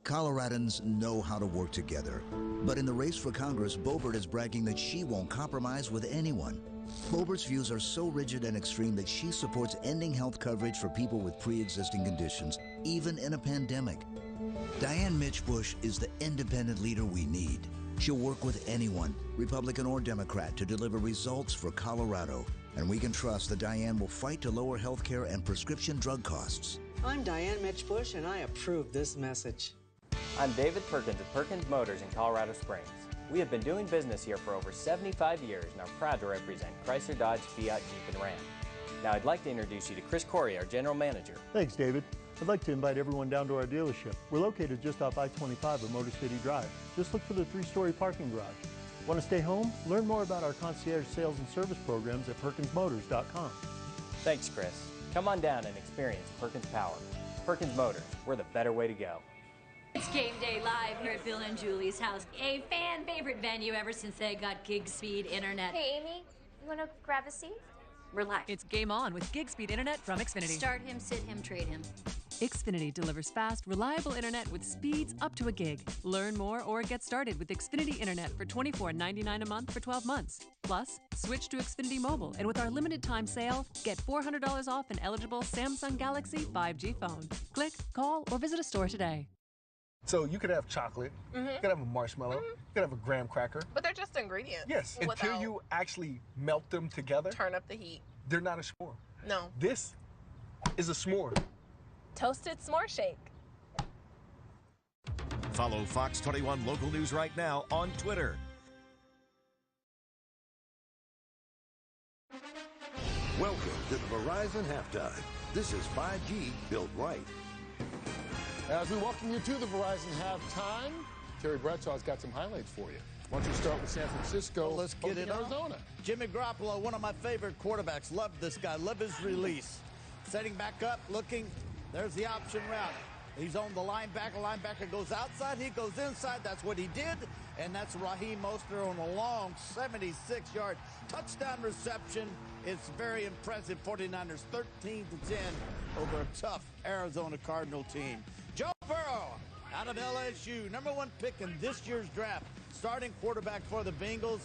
Speaker 25: Coloradans know how to work together. But in the race for Congress, Boebert is bragging that she won't compromise with anyone. Boebert's views are so rigid and extreme that she supports ending health coverage for people with pre-existing conditions, even in a pandemic. Diane Mitch-Bush is the independent leader we need. She'll work with anyone, Republican or Democrat, to deliver results for Colorado. And we can trust that Diane will fight to lower health care and prescription drug costs.
Speaker 6: I'm Diane Mitch-Bush, and I approve this message.
Speaker 26: I'm David Perkins of Perkins Motors in Colorado Springs. We have been doing business here for over 75 years and are proud to represent Chrysler, Dodge, Fiat, Jeep, and Ram. Now I'd like to introduce you to Chris Corey, our General Manager.
Speaker 27: Thanks, David. I'd like to invite everyone down to our dealership. We're located just off I-25 at Motor City Drive. Just look for the 3-story parking garage. Want to stay home? Learn more about our concierge sales and service programs at PerkinsMotors.com.
Speaker 26: Thanks, Chris. Come on down and experience Perkins Power. Perkins Motors, we're the better way to go.
Speaker 28: It's game day live here at Bill and Julie's house. A fan favorite venue ever since they got gig speed internet.
Speaker 12: Hey, Amy, you want to grab a seat?
Speaker 28: Relax.
Speaker 29: It's game on with gig speed internet from Xfinity.
Speaker 28: Start him, sit him, trade him.
Speaker 29: Xfinity delivers fast, reliable internet with speeds up to a gig. Learn more or get started with Xfinity Internet for $24.99 a month for 12 months. Plus, switch to Xfinity Mobile, and with our limited time sale, get $400 off an eligible Samsung Galaxy 5G phone. Click, call, or visit a store today.
Speaker 7: So you could have chocolate, you could have a marshmallow, you could have a graham cracker.
Speaker 30: But they're just ingredients.
Speaker 7: Yes, until you actually melt them together.
Speaker 30: Turn up the heat.
Speaker 7: They're not a s'more.
Speaker 30: No.
Speaker 7: This is a s'more.
Speaker 30: Toasted s'more shake.
Speaker 31: Follow Fox 21 Local News right now on Twitter.
Speaker 24: Welcome to the Verizon Halftime. This is 5G built right.
Speaker 1: As we welcome you to the Verizon Halftime, Terry Bradshaw's got some highlights for you. Why don't you start with San Francisco?
Speaker 32: Well, let's get it
Speaker 1: Arizona.
Speaker 32: Jimmy Garoppolo, one of my favorite quarterbacks. Love this guy. Love his release. Setting back up, looking. There's the option route. He's on the linebacker. Linebacker goes outside. He goes inside. That's what he did. and that's Raheem Mostert on a long 76-yard touchdown reception. It's very impressive. 49ers 13-10 over a tough Arizona Cardinal team. Joe Burrow out of LSU, #1 pick in this year's draft, starting quarterback for the Bengals.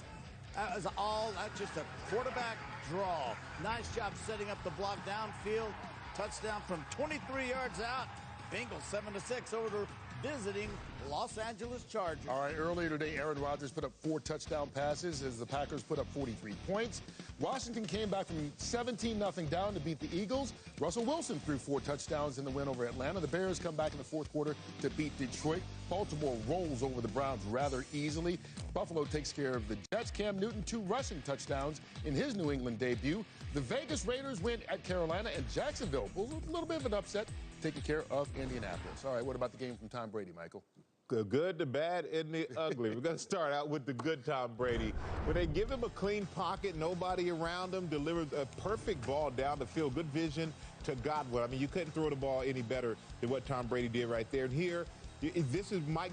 Speaker 32: That's just a quarterback draw. Nice job setting up the block downfield. Touchdown from 23 yards out. Bengals 7-6 over to visiting Los Angeles Chargers.
Speaker 1: All right, earlier today, Aaron Rodgers put up 4 touchdown passes as the Packers put up 43 points. Washington came back from 17-0 down to beat the Eagles. Russell Wilson threw 4 touchdowns in the win over Atlanta. The Bears come back in the fourth quarter to beat Detroit. Baltimore rolls over the Browns rather easily. Buffalo takes care of the Jets. Cam Newton 2 rushing touchdowns in his New England debut. The Vegas Raiders win at Carolina, and Jacksonville pulls a little bit of an upset, taking care of Indianapolis. All right, what about the game from Tom Brady, Michael?
Speaker 3: The good, the bad, and the ugly. We're going to start out with the good Tom Brady. When they give him a clean pocket, nobody around him, delivers a perfect ball down the field, good vision to Godwin. I mean, you couldn't throw the ball any better than what Tom Brady did right there. And here, this is Mike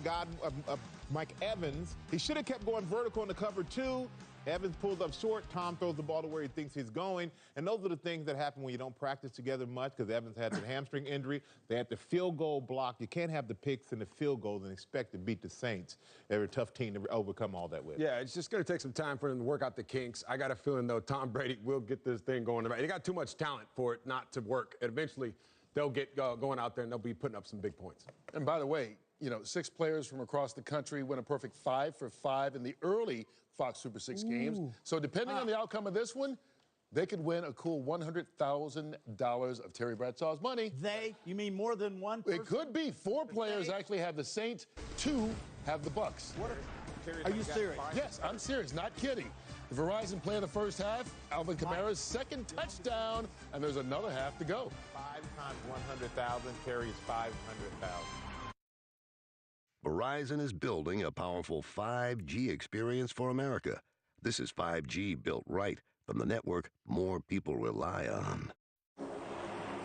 Speaker 3: Evans. He should have kept going vertical in the cover 2. Evans pulls up short. Tom throws the ball to where he thinks he's going. And those are the things that happen when you don't practice together much, because Evans had the hamstring injury. They had the field goal block. You can't have the picks and the field goals and expect to beat the Saints. They're a tough team to overcome all that with.
Speaker 5: Yeah, it's just going to take some time for them to work out the kinks. I got a feeling, though, Tom Brady will get this thing going. They got too much talent for it not to work. And eventually, they'll get going out there and they'll be putting up some big points.
Speaker 1: And by the way, 6 players from across the country went a perfect 5 for 5 in the early Fox Super 6 games. So depending on the outcome of this one, they could win a cool $100,000 of Terry Bradshaw's money.
Speaker 32: You mean more than one person?
Speaker 1: It could be. 4 players actually have the Saints, 2 have the Bucks.
Speaker 32: Are you serious?
Speaker 1: Yes, I'm serious, not kidding. The Verizon play of the first half, Alvin Kamara's second touchdown, and there's another half to go.
Speaker 3: 5 times 100,000, Terry is 500,000.
Speaker 24: Verizon is building a powerful 5G experience for America. This is 5G built right from the network more people rely on.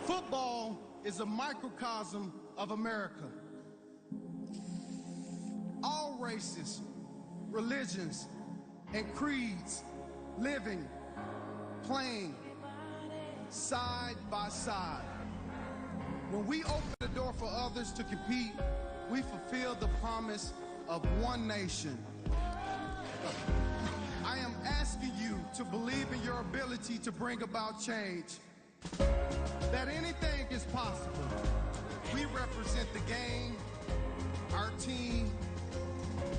Speaker 8: Football is a microcosm of America. All races, religions, and creeds living, playing, side by side. When we open the door for others to compete, we fulfill the promise of one nation. I am asking you to believe in your ability to bring about change. That anything is possible. We represent the game, our team,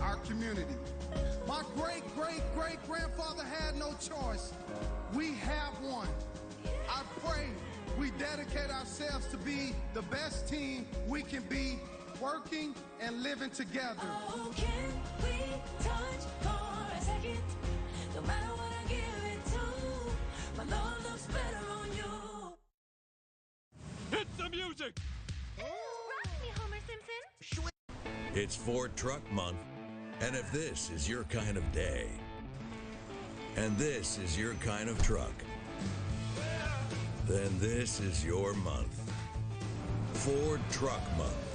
Speaker 8: our community. My great-great-great-grandfather had no choice. We have one. I pray we dedicate ourselves to be the best team we can be, working and living together.
Speaker 9: Oh, can we touch for a second? No matter what I give it to, my love looks better on you.
Speaker 14: Hit the music!
Speaker 9: Rock me, Homer Simpson.
Speaker 10: It's Ford Truck Month, and if this is your kind of day, and this is your kind of truck, then this is your month. Ford Truck Month.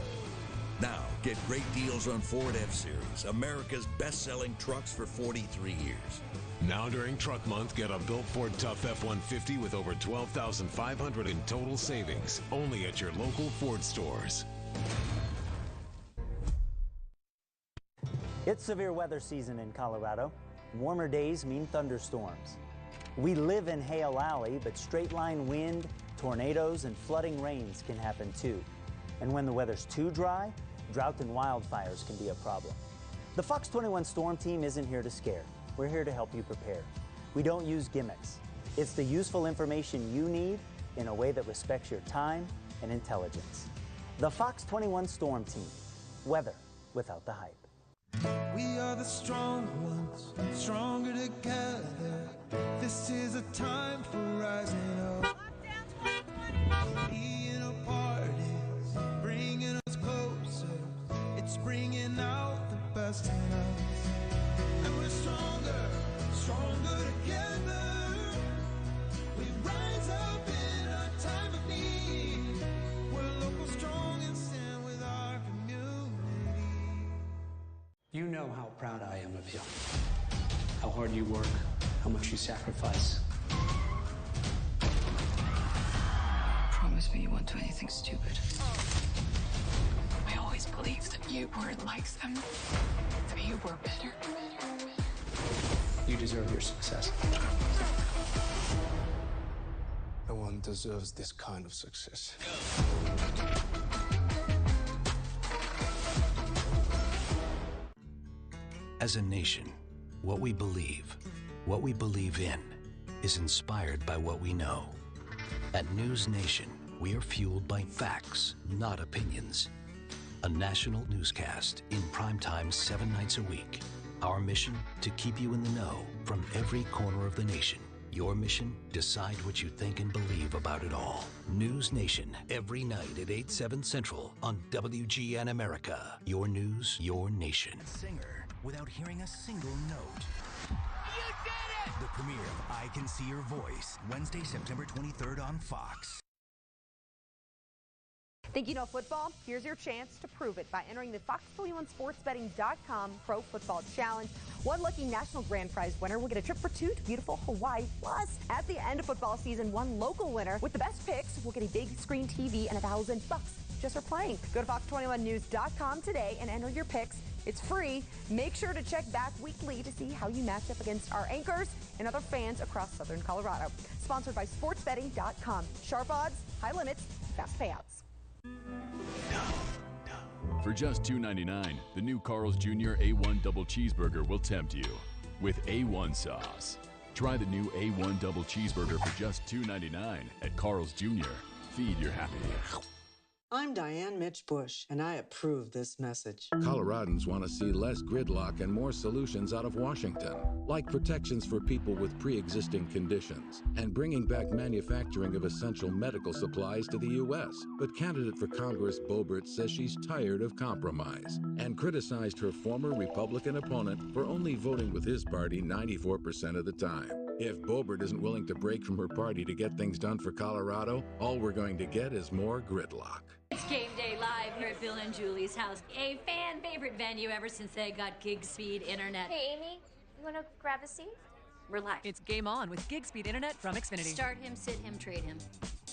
Speaker 10: Now, get great deals on Ford F-Series, America's best-selling trucks for 43 years.
Speaker 15: Now during Truck Month, get a built Ford Tough F-150 with over $12,500 in total savings, only at your local Ford stores.
Speaker 17: It's severe weather season in Colorado. Warmer days mean thunderstorms. We live in Hale Alley, but straight-line wind, tornadoes, and flooding rains can happen too. And when the weather's too dry, drought and wildfires can be a problem. The Fox 21 Storm Team isn't here to scare. We're here to help you prepare. We don't use gimmicks. It's the useful information you need in a way that respects your time and intelligence. The Fox 21 Storm Team. Weather without the hype.
Speaker 8: We are the strong ones, stronger together. This is a time for rising up. Being apart is bringing us closer. It's bringing out the best in us. And we're stronger, stronger together. We rise up in a time of need. We're local, strong, and stand with our community.
Speaker 6: You know how proud I am of you. How hard you work, how much you sacrifice.
Speaker 2: Promise me you won't do anything stupid. I always believed that you weren't like them. That you were better.
Speaker 6: You deserve your success. No one deserves this kind of success.
Speaker 10: As a nation, what we believe in, is inspired by what we know. At News Nation, we are fueled by facts, not opinions. A national newscast in prime time 7 nights a week. Our mission, to keep you in the know from every corner of the nation. Your mission, decide what you think and believe about it all. News Nation, every night at 8, 7 Central on WGN America. Your news, your nation.
Speaker 4: Singer without hearing a single note. You did it! The premiere of I Can See Your Voice, Wednesday, September 23rd on Fox.
Speaker 11: Think you know football? Here's your chance to prove it by entering the Fox21SportsBetting.com Pro Football Challenge. One lucky national grand prize winner will get a trip for 2 to beautiful Hawaii. Plus, at the end of football season, one local winner with the best picks will get a big screen TV and $1,000 just for playing. Go to Fox21News.com today and enter your picks. It's free. Make sure to check back weekly to see how you match up against our anchors and other fans across Southern Colorado. Sponsored by SportsBetting.com. Sharp odds, high limits, fast payouts.
Speaker 13: For just $2.99, the new Carl's Jr. A1 Double Cheeseburger will tempt you with A1 sauce. Try the new A1 Double Cheeseburger for just $2.99 at Carl's Jr. Feed your happy.
Speaker 6: I'm Diane Mitch Bush, and I approve this message.
Speaker 16: Coloradans want to see less gridlock and more solutions out of Washington, like protections for people with pre-existing conditions and bringing back manufacturing of essential medical supplies to the U.S. But candidate for Congress Boebert says she's tired of compromise and criticized her former Republican opponent for only voting with his party 94% of the time. If Boebert isn't willing to break from her party to get things done for Colorado, all we're going to get is more gridlock.
Speaker 28: It's Game Day Live here at Bill and Julie's house. A fan favorite venue ever since they got gig speed internet.
Speaker 12: Hey, Amy, you want to grab a seat?
Speaker 28: Relax.
Speaker 29: It's game on with gig speed internet from Xfinity.
Speaker 28: Start him, sit him, trade him.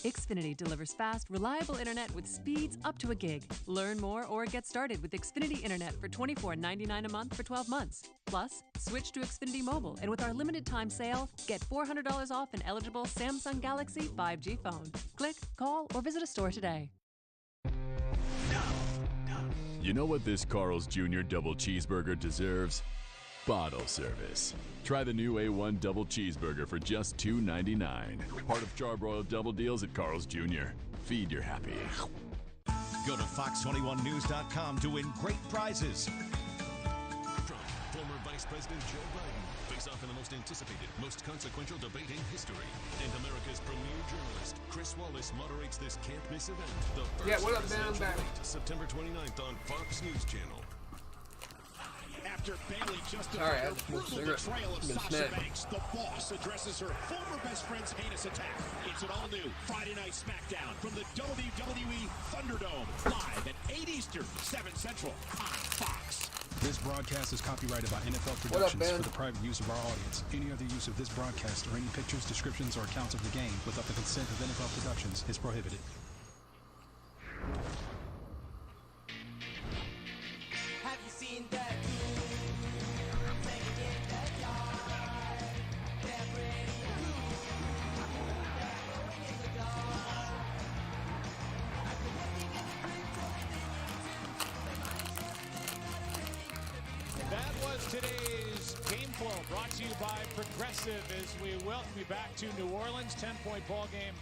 Speaker 29: Xfinity delivers fast, reliable internet with speeds up to a gig. Learn more or get started with Xfinity Internet for $24.99 a month for 12 months. Plus, switch to Xfinity Mobile, and with our limited time sale, get $400 off an eligible Samsung Galaxy 5G phone. Click, call, or visit a store today.
Speaker 13: You know what this Carl's Jr. Double Cheeseburger deserves? Bottle service. Try the new A1 Double Cheeseburger for just $2.99. Part of Charbroiled Double Deals at Carl's Jr. Feed your happy.
Speaker 31: Go to Fox21News.com to win great prizes.
Speaker 15: Trump, former Vice President Joe Biden, face off in the most anticipated, most consequential debate in history. And America's premier journalist, Chris Wallace, moderates this can't-miss event. The first
Speaker 18: what up, man? I'm back.
Speaker 15: debate, September 29th on Fox News Channel.
Speaker 18: After Bailey justified her brutal betrayal of Sasha Banks, the boss addresses her former best friend's heinous attack. It's an all-new Friday Night SmackDown from the WWE Thunderdome, live at 8 Eastern, 7 Central on Fox.
Speaker 19: This broadcast is copyrighted by NFL Productions for the private use of our audience. Any other use of this broadcast or any pictures, descriptions, or accounts of the game without the consent of NFL Productions is prohibited.
Speaker 9: Have you seen that?
Speaker 18: That was today's Game Flow, brought to you by Progressive as we welcome you back to New Orleans. 10-point ball game.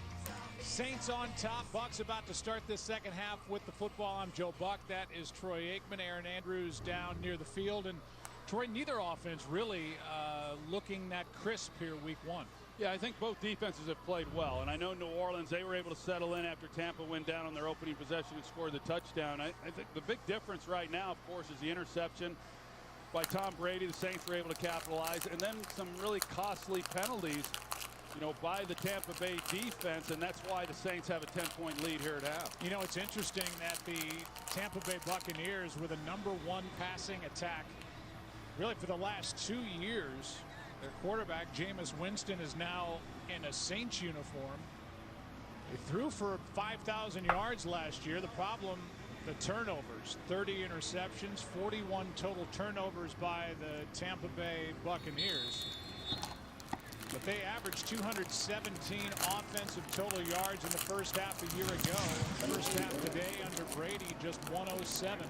Speaker 18: Saints on top. Bucks about to start this second half with the football. I'm Joe Buck. That is Troy Aikman. Aaron Andrews down near the field. And Troy, neither offense really looking that crisp here week one.
Speaker 14: Yeah, I think both defenses have played well. And I know New Orleans, they were able to settle in after Tampa went down on their opening possession and scored the touchdown. I think the big difference right now, of course, is the interception by Tom Brady. The Saints were able to capitalize, and then some really costly penalties, you know, by the Tampa Bay defense, and that's why the Saints have a 10-point lead here at half.
Speaker 18: You know, it's interesting that the Tampa Bay Buccaneers were the #1 passing attack Really, for the last 2 years, their quarterback, Jameis Winston, is now in a Saints uniform. He threw for 5,000 yards last year. The problem, the turnovers. 30 interceptions, 41 total turnovers by the Tampa Bay Buccaneers. But they averaged 217 offensive total yards in the first half a year ago. First half today under Brady, just 107.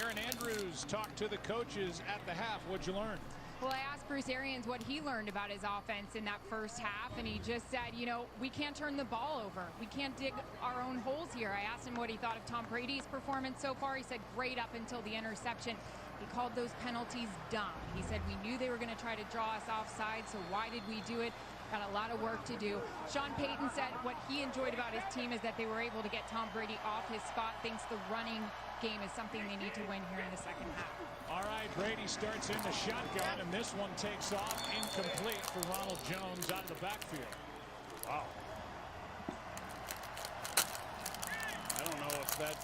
Speaker 18: Aaron Andrews talked to the coaches at the half. What'd you learn?
Speaker 1: Well, I asked Bruce Arians what he learned about his offense in that first half, and he just said, you know, we can't turn the ball over. We can't dig our own holes here. I asked him what he thought of Tom Brady's performance so far. He said great up until the interception. He called those penalties dumb. He said we knew they were going to try to draw us offside, so why did we do it? Got a lot of work to do. Sean Payton said what he enjoyed about his team is that they were able to get Tom Brady off his spot. Thinks the running game is something they need to win here in the second half.
Speaker 18: All right, Brady starts in the shotgun, and this one takes off incomplete for Ronald Jones out of the backfield.
Speaker 14: Wow. I don't know if that...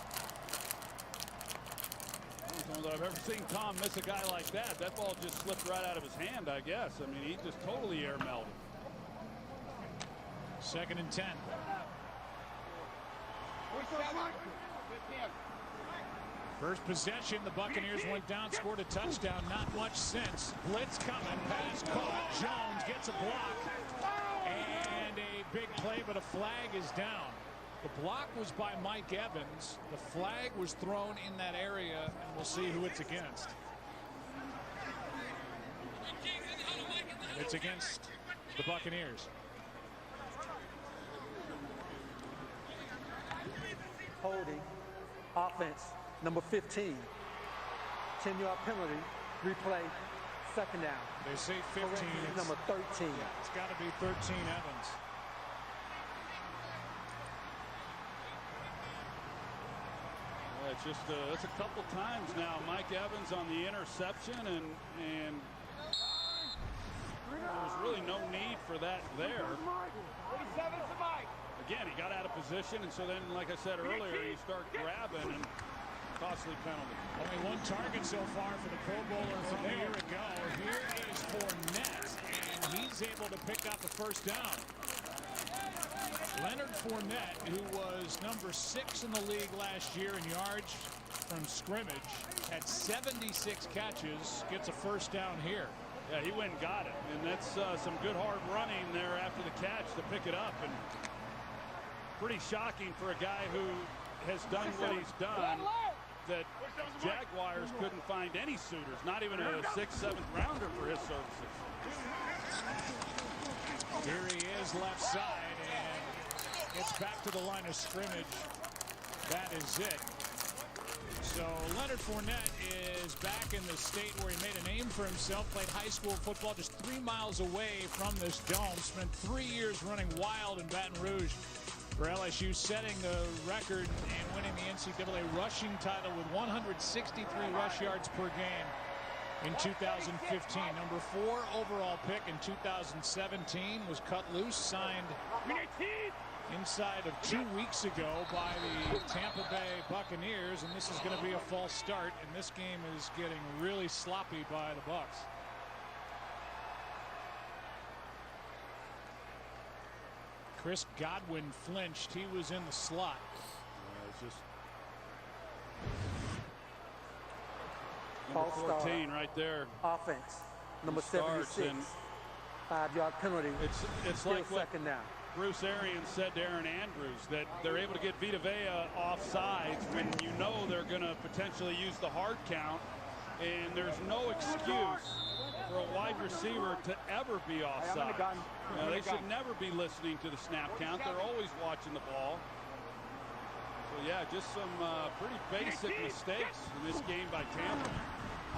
Speaker 14: I don't know that I've ever seen Tom miss a guy like that. That ball just slipped right out of his hand, I guess. I mean, he just totally air melted.
Speaker 18: 2nd and 10. First possession, the Buccaneers went down, scored a touchdown. Not much since. Blitz coming, pass caught. Jones gets a block. And a big play, but a flag is down. The block was by Mike Evans. The flag was thrown in that area, and we'll see who it's against. It's against the Buccaneers.
Speaker 5: Holding, offense, number 15. 10-yard penalty, replay, 2nd down.
Speaker 18: They say 15.
Speaker 5: It's number 13.
Speaker 18: It's got to be 13 Evans.
Speaker 14: Yeah, it's just it's a couple times now. Mike Evans on the interception, and there's really no need for that there. Again, he got out of position, and so then, like I said earlier, you start grabbing, and costly penalty.
Speaker 18: Only one target so far for the Pro Bowler from a year ago. Here is Fournette, and he's able to pick up a first down. Leonard Fournette, who was number 6 in the league last year in yards from scrimmage, had 76 catches, gets a first down here.
Speaker 14: Yeah, he went and got it, and that's some good hard running there after the catch to pick it up, and pretty shocking for a guy who has done what he's done, that Jaguars couldn't find any suitors, not even a 6th, 7th rounder for his services.
Speaker 18: Here he is left side, and gets back to the line of scrimmage. That is it. So Leonard Fournette is back in the state where he made a name for himself, played high school football just 3 miles away from this dome, spent 3 years running wild in Baton Rouge for LSU, setting the record and winning the NCAA rushing title with 163 rush yards per game in 2015. Number 4 overall pick in 2017, was cut loose, signed inside of 2 weeks ago by the Tampa Bay Buccaneers, and this is going to be a false start, and this game is getting really sloppy by the Bucs. Chris Godwin flinched. He was in the slot.
Speaker 14: It's just
Speaker 5: False
Speaker 14: number 14
Speaker 5: start.
Speaker 14: right there.
Speaker 5: Offense, number 76. 5-yard penalty.
Speaker 14: It's
Speaker 5: still
Speaker 14: like what
Speaker 5: 2nd down.
Speaker 14: Bruce Arians said to Aaron Andrews, that they're able to get Vita Vea offsides when you know they're going to potentially use the hard count, and there's no excuse for a wide receiver to ever be offside. They should never be listening to the snap count. They're always watching the ball. So yeah, just some pretty basic mistakes in this game by Tampa.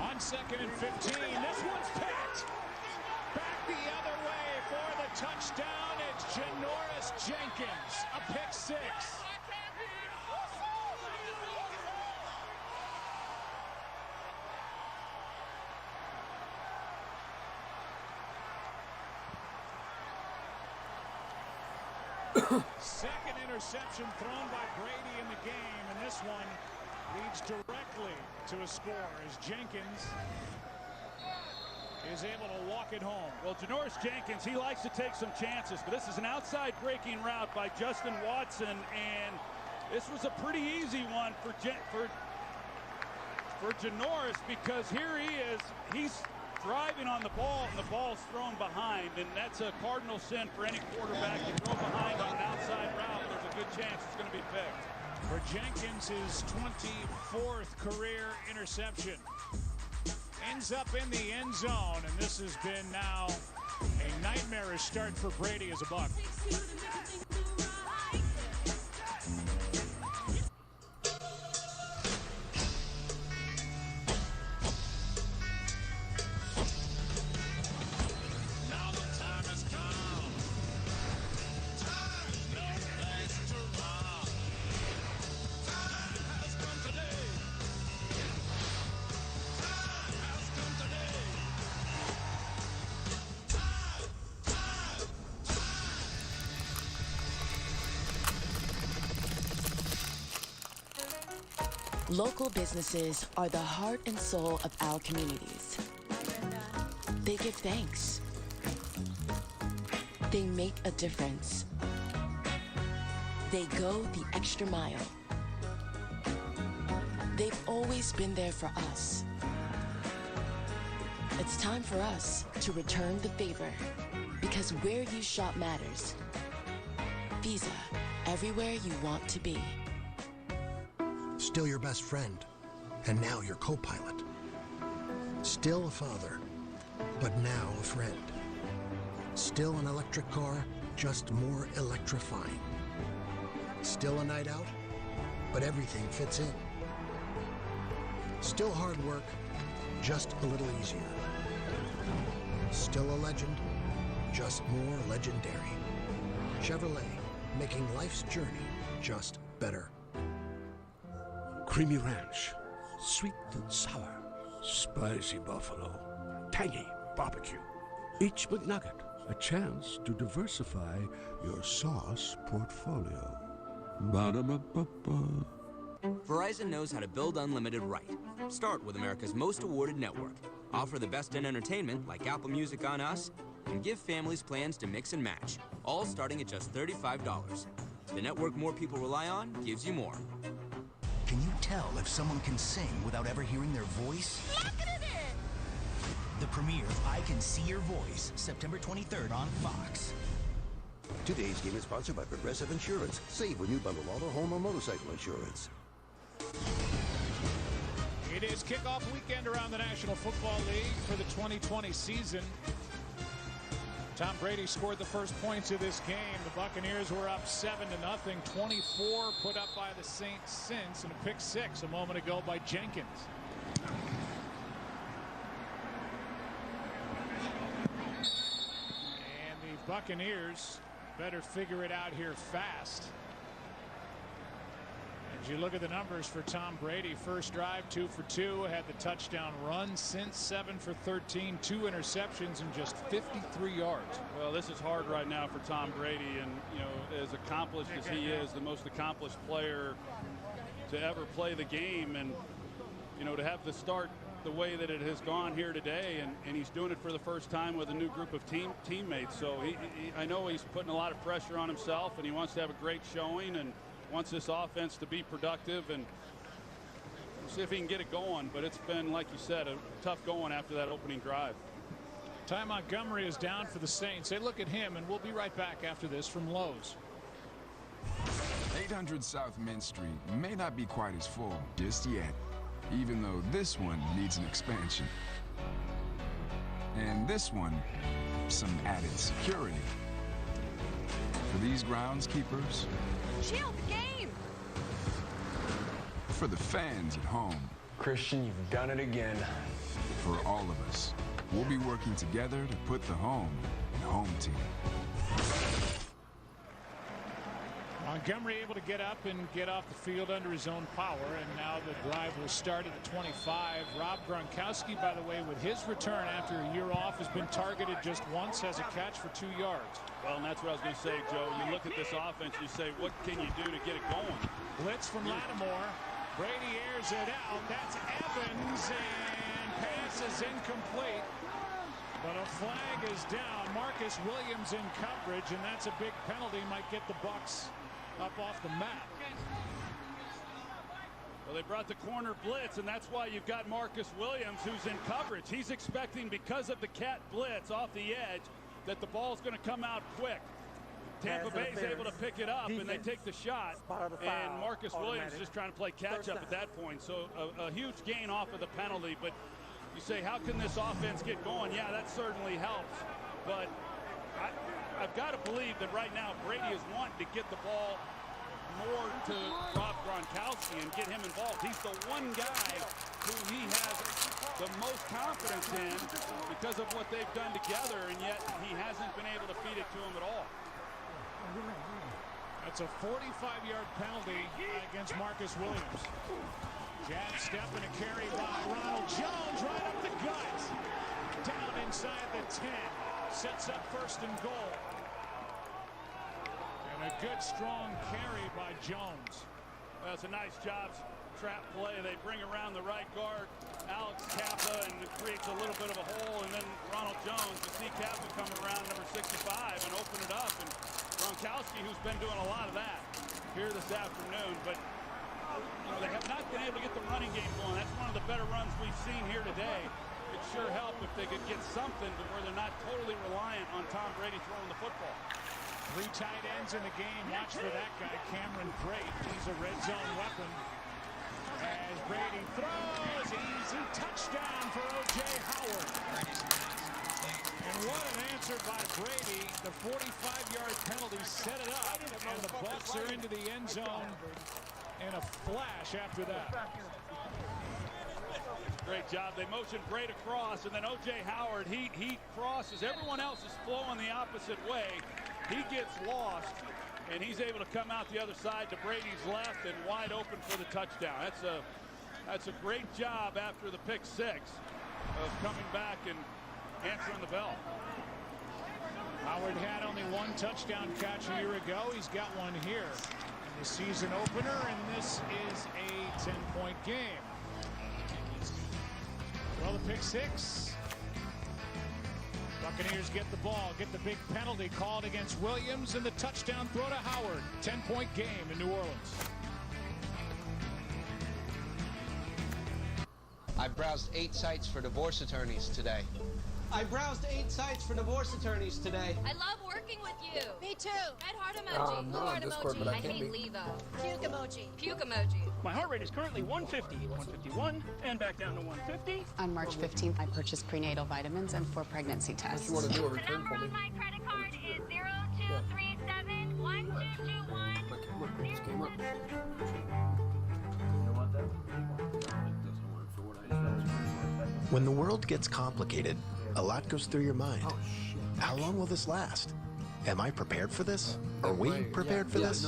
Speaker 18: On 2nd and 15, this one's picked. Back the other way for the touchdown. It's Janoris Jenkins, a pick 6. Second interception thrown by Brady in the game, and this one leads directly to a score as Jenkins is able to walk it home.
Speaker 14: Well, Janoris Jenkins, he likes to take some chances, but this is an outside breaking route by Justin Watson, and this was a pretty easy one for Janoris, because here he is. He's driving on the ball, and the ball's thrown behind, and that's a cardinal sin for any quarterback. You throw behind on an outside route, there's a good chance it's going to be picked.
Speaker 18: For Jenkins, his 24th career interception. Ends up in the end zone, and this has been now a nightmarish start for Brady as a Buck.
Speaker 3: Local businesses are the heart and soul of our communities. They give thanks. They make a difference. They go the extra mile. They've always been there for us. It's time for us to return the favor, because where you shop matters. Visa, everywhere you want to be.
Speaker 7: Still your best friend, and now your co-pilot. Still a father, but now a friend. Still an electric car, just more electrifying. Still a night out, but everything fits in. Still hard work, just a little easier. Still a legend, just more legendary. Chevrolet, making life's journey just better.
Speaker 20: Creamy ranch, sweet and sour, spicy buffalo, tangy barbecue. Each McNugget, a chance to diversify your sauce portfolio. Ba-da-ba-ba-ba.
Speaker 21: Verizon knows how to build unlimited right. Start with America's most awarded network. Offer the best in entertainment like Apple Music on Us, and give families plans to mix and match, all starting at just $35. The network more people rely on gives you more.
Speaker 4: Can you tell if someone can sing without ever hearing their voice? The premiere of I Can See Your Voice, September 23rd on Fox.
Speaker 22: Today's game is sponsored by Progressive Insurance. Save when you bundle auto, home, or motorcycle insurance.
Speaker 18: It is kickoff weekend around the National Football League for the 2020 season. Tom Brady scored the first points of this game. The Buccaneers were up 7-0. 24 put up by the Saints since, and a pick six a moment ago by Jenkins. And the Buccaneers better figure it out here fast. As you look at the numbers for Tom Brady, first drive 2 for 2, had the touchdown run since 7 for 13, 2 interceptions and just 53 yards.
Speaker 14: Well, this is hard right now for Tom Brady, and you know, as accomplished as he is, the most accomplished player to ever play the game, and you know, to have the start the way that it has gone here today, and he's doing it for the first time with a new group of teammates. So I know he's putting a lot of pressure on himself, and he wants to have a great showing and wants this offense to be productive, and we'll see if he can get it going. But it's been, like you said, a tough going after that opening drive.
Speaker 18: Ty Montgomery is down for the Saints. They look at him, and we'll be right back after this from Lowe's.
Speaker 23: 800 South Mint Street may not be quite as full just yet, even though this one needs an expansion. And this one, some added security. For these groundskeepers,
Speaker 11: Chill, the game!
Speaker 23: for the fans at home.
Speaker 24: Christian, you've done it again.
Speaker 23: For all of us, we'll be working together to put the home in home team.
Speaker 18: Montgomery able to get up and get off the field under his own power, and now the drive will start at the 25. Rob Gronkowski, by the way, with his return after a year off, has been targeted just once, has a catch for 2 yards.
Speaker 14: Well, and that's what I was going to say, Joe. You look at this offense, you say, what can you do to get it going?
Speaker 18: Blitz from Lattimore. Brady airs it out. That's Evans, and pass is incomplete. But a flag is down. Marcus Williams in coverage, and that's a big penalty. Might get the Bucs up off the map.
Speaker 14: Well, they brought the corner blitz, and that's why you've got Marcus Williams, who's in coverage. He's expecting, because of the cat blitz off the edge, that the ball's going to come out quick. Tampa Bay's able to pick it up, and they take the shot. And Marcus Williams is just trying to play catch-up at that point. So a huge gain off of the penalty. But you say, how can this offense get going? Yeah, that certainly helps. But I've got to believe that right now Brady is wanting to get the ball more to Rob Gronkowski and get him involved. He's the one guy who he has the most confidence in because of what they've done together, and yet he hasn't been able to feed it to him at all.
Speaker 18: That's a 45-yard penalty against Marcus Williams. Jab step and a carry by Ronald Jones right up the gut. Down inside the 10. Sets up first and goal. And a good strong carry by Jones.
Speaker 14: That's a nice job. Trap play. They bring around the right guard, Alex Kappa, and it creates a little bit of a hole. And then Ronald Jones, you see Kappa come around number 65 and open it up. And Gronkowski, who's been doing a lot of that here this afternoon, but they have not been able to get the running game going. That's one of the better runs we've seen here today. It'd sure help if they could get something to where they're not totally reliant on Tom Brady throwing the football.
Speaker 18: 3 tight ends in the game. Watch for that guy, Cameron Brate. He's a red zone weapon. As Brady throws, easy touchdown for O.J. Howard. And what an answer by Brady. The 45-yard penalty set it up, and the Bucs are into the end zone in a flash after that.
Speaker 14: Great job. They motion Brady across, and then O.J. Howard, he crosses. Everyone else is flowing the opposite way. He gets lost, and he's able to come out the other side to Brady's left and wide open for the touchdown. That's a great job after the pick 6 of coming back and answering the bell.
Speaker 18: Howard had only 1 touchdown catch a year ago. He's got one here in the season opener, and this is a 10-point game. Well, the pick 6. Buccaneers get the ball, get the big penalty called against Williams, and the touchdown throw to Howard. 10-point game in New Orleans.
Speaker 2: I browsed 8 sites for divorce attorneys today.
Speaker 6: I browsed 8 sites for divorce attorneys today.
Speaker 28: I love working with you. Me too. Red heart
Speaker 6: I'm
Speaker 28: emoji. Blue
Speaker 6: not on
Speaker 28: heart
Speaker 6: Discord,
Speaker 28: emoji.
Speaker 6: but I
Speaker 28: I
Speaker 6: can't
Speaker 28: hate
Speaker 6: be.
Speaker 28: Levo. Puke emoji. Puke emoji.
Speaker 8: My heart rate is currently 150, 151, and back down to 150.
Speaker 10: On March 15th, I purchased prenatal vitamins and 4 pregnancy tests.
Speaker 6: You want to do a return for me?
Speaker 28: My credit card is 02371221.
Speaker 12: When the world gets complicated, a lot goes through your mind. How long will this last? Am I prepared for this? Are we prepared for this?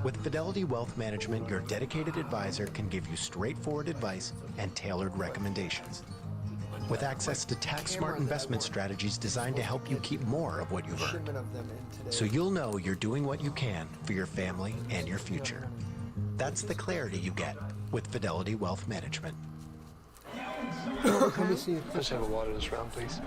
Speaker 12: With Fidelity Wealth Management, your dedicated advisor can give you straightforward advice and tailored recommendations. With access to tax-smart investment strategies designed to help you keep more of what you've earned. So you'll know you're doing what you can for your family and your future. That's the clarity you get with Fidelity Wealth Management.
Speaker 6: Let me see. Just have a water this round, please.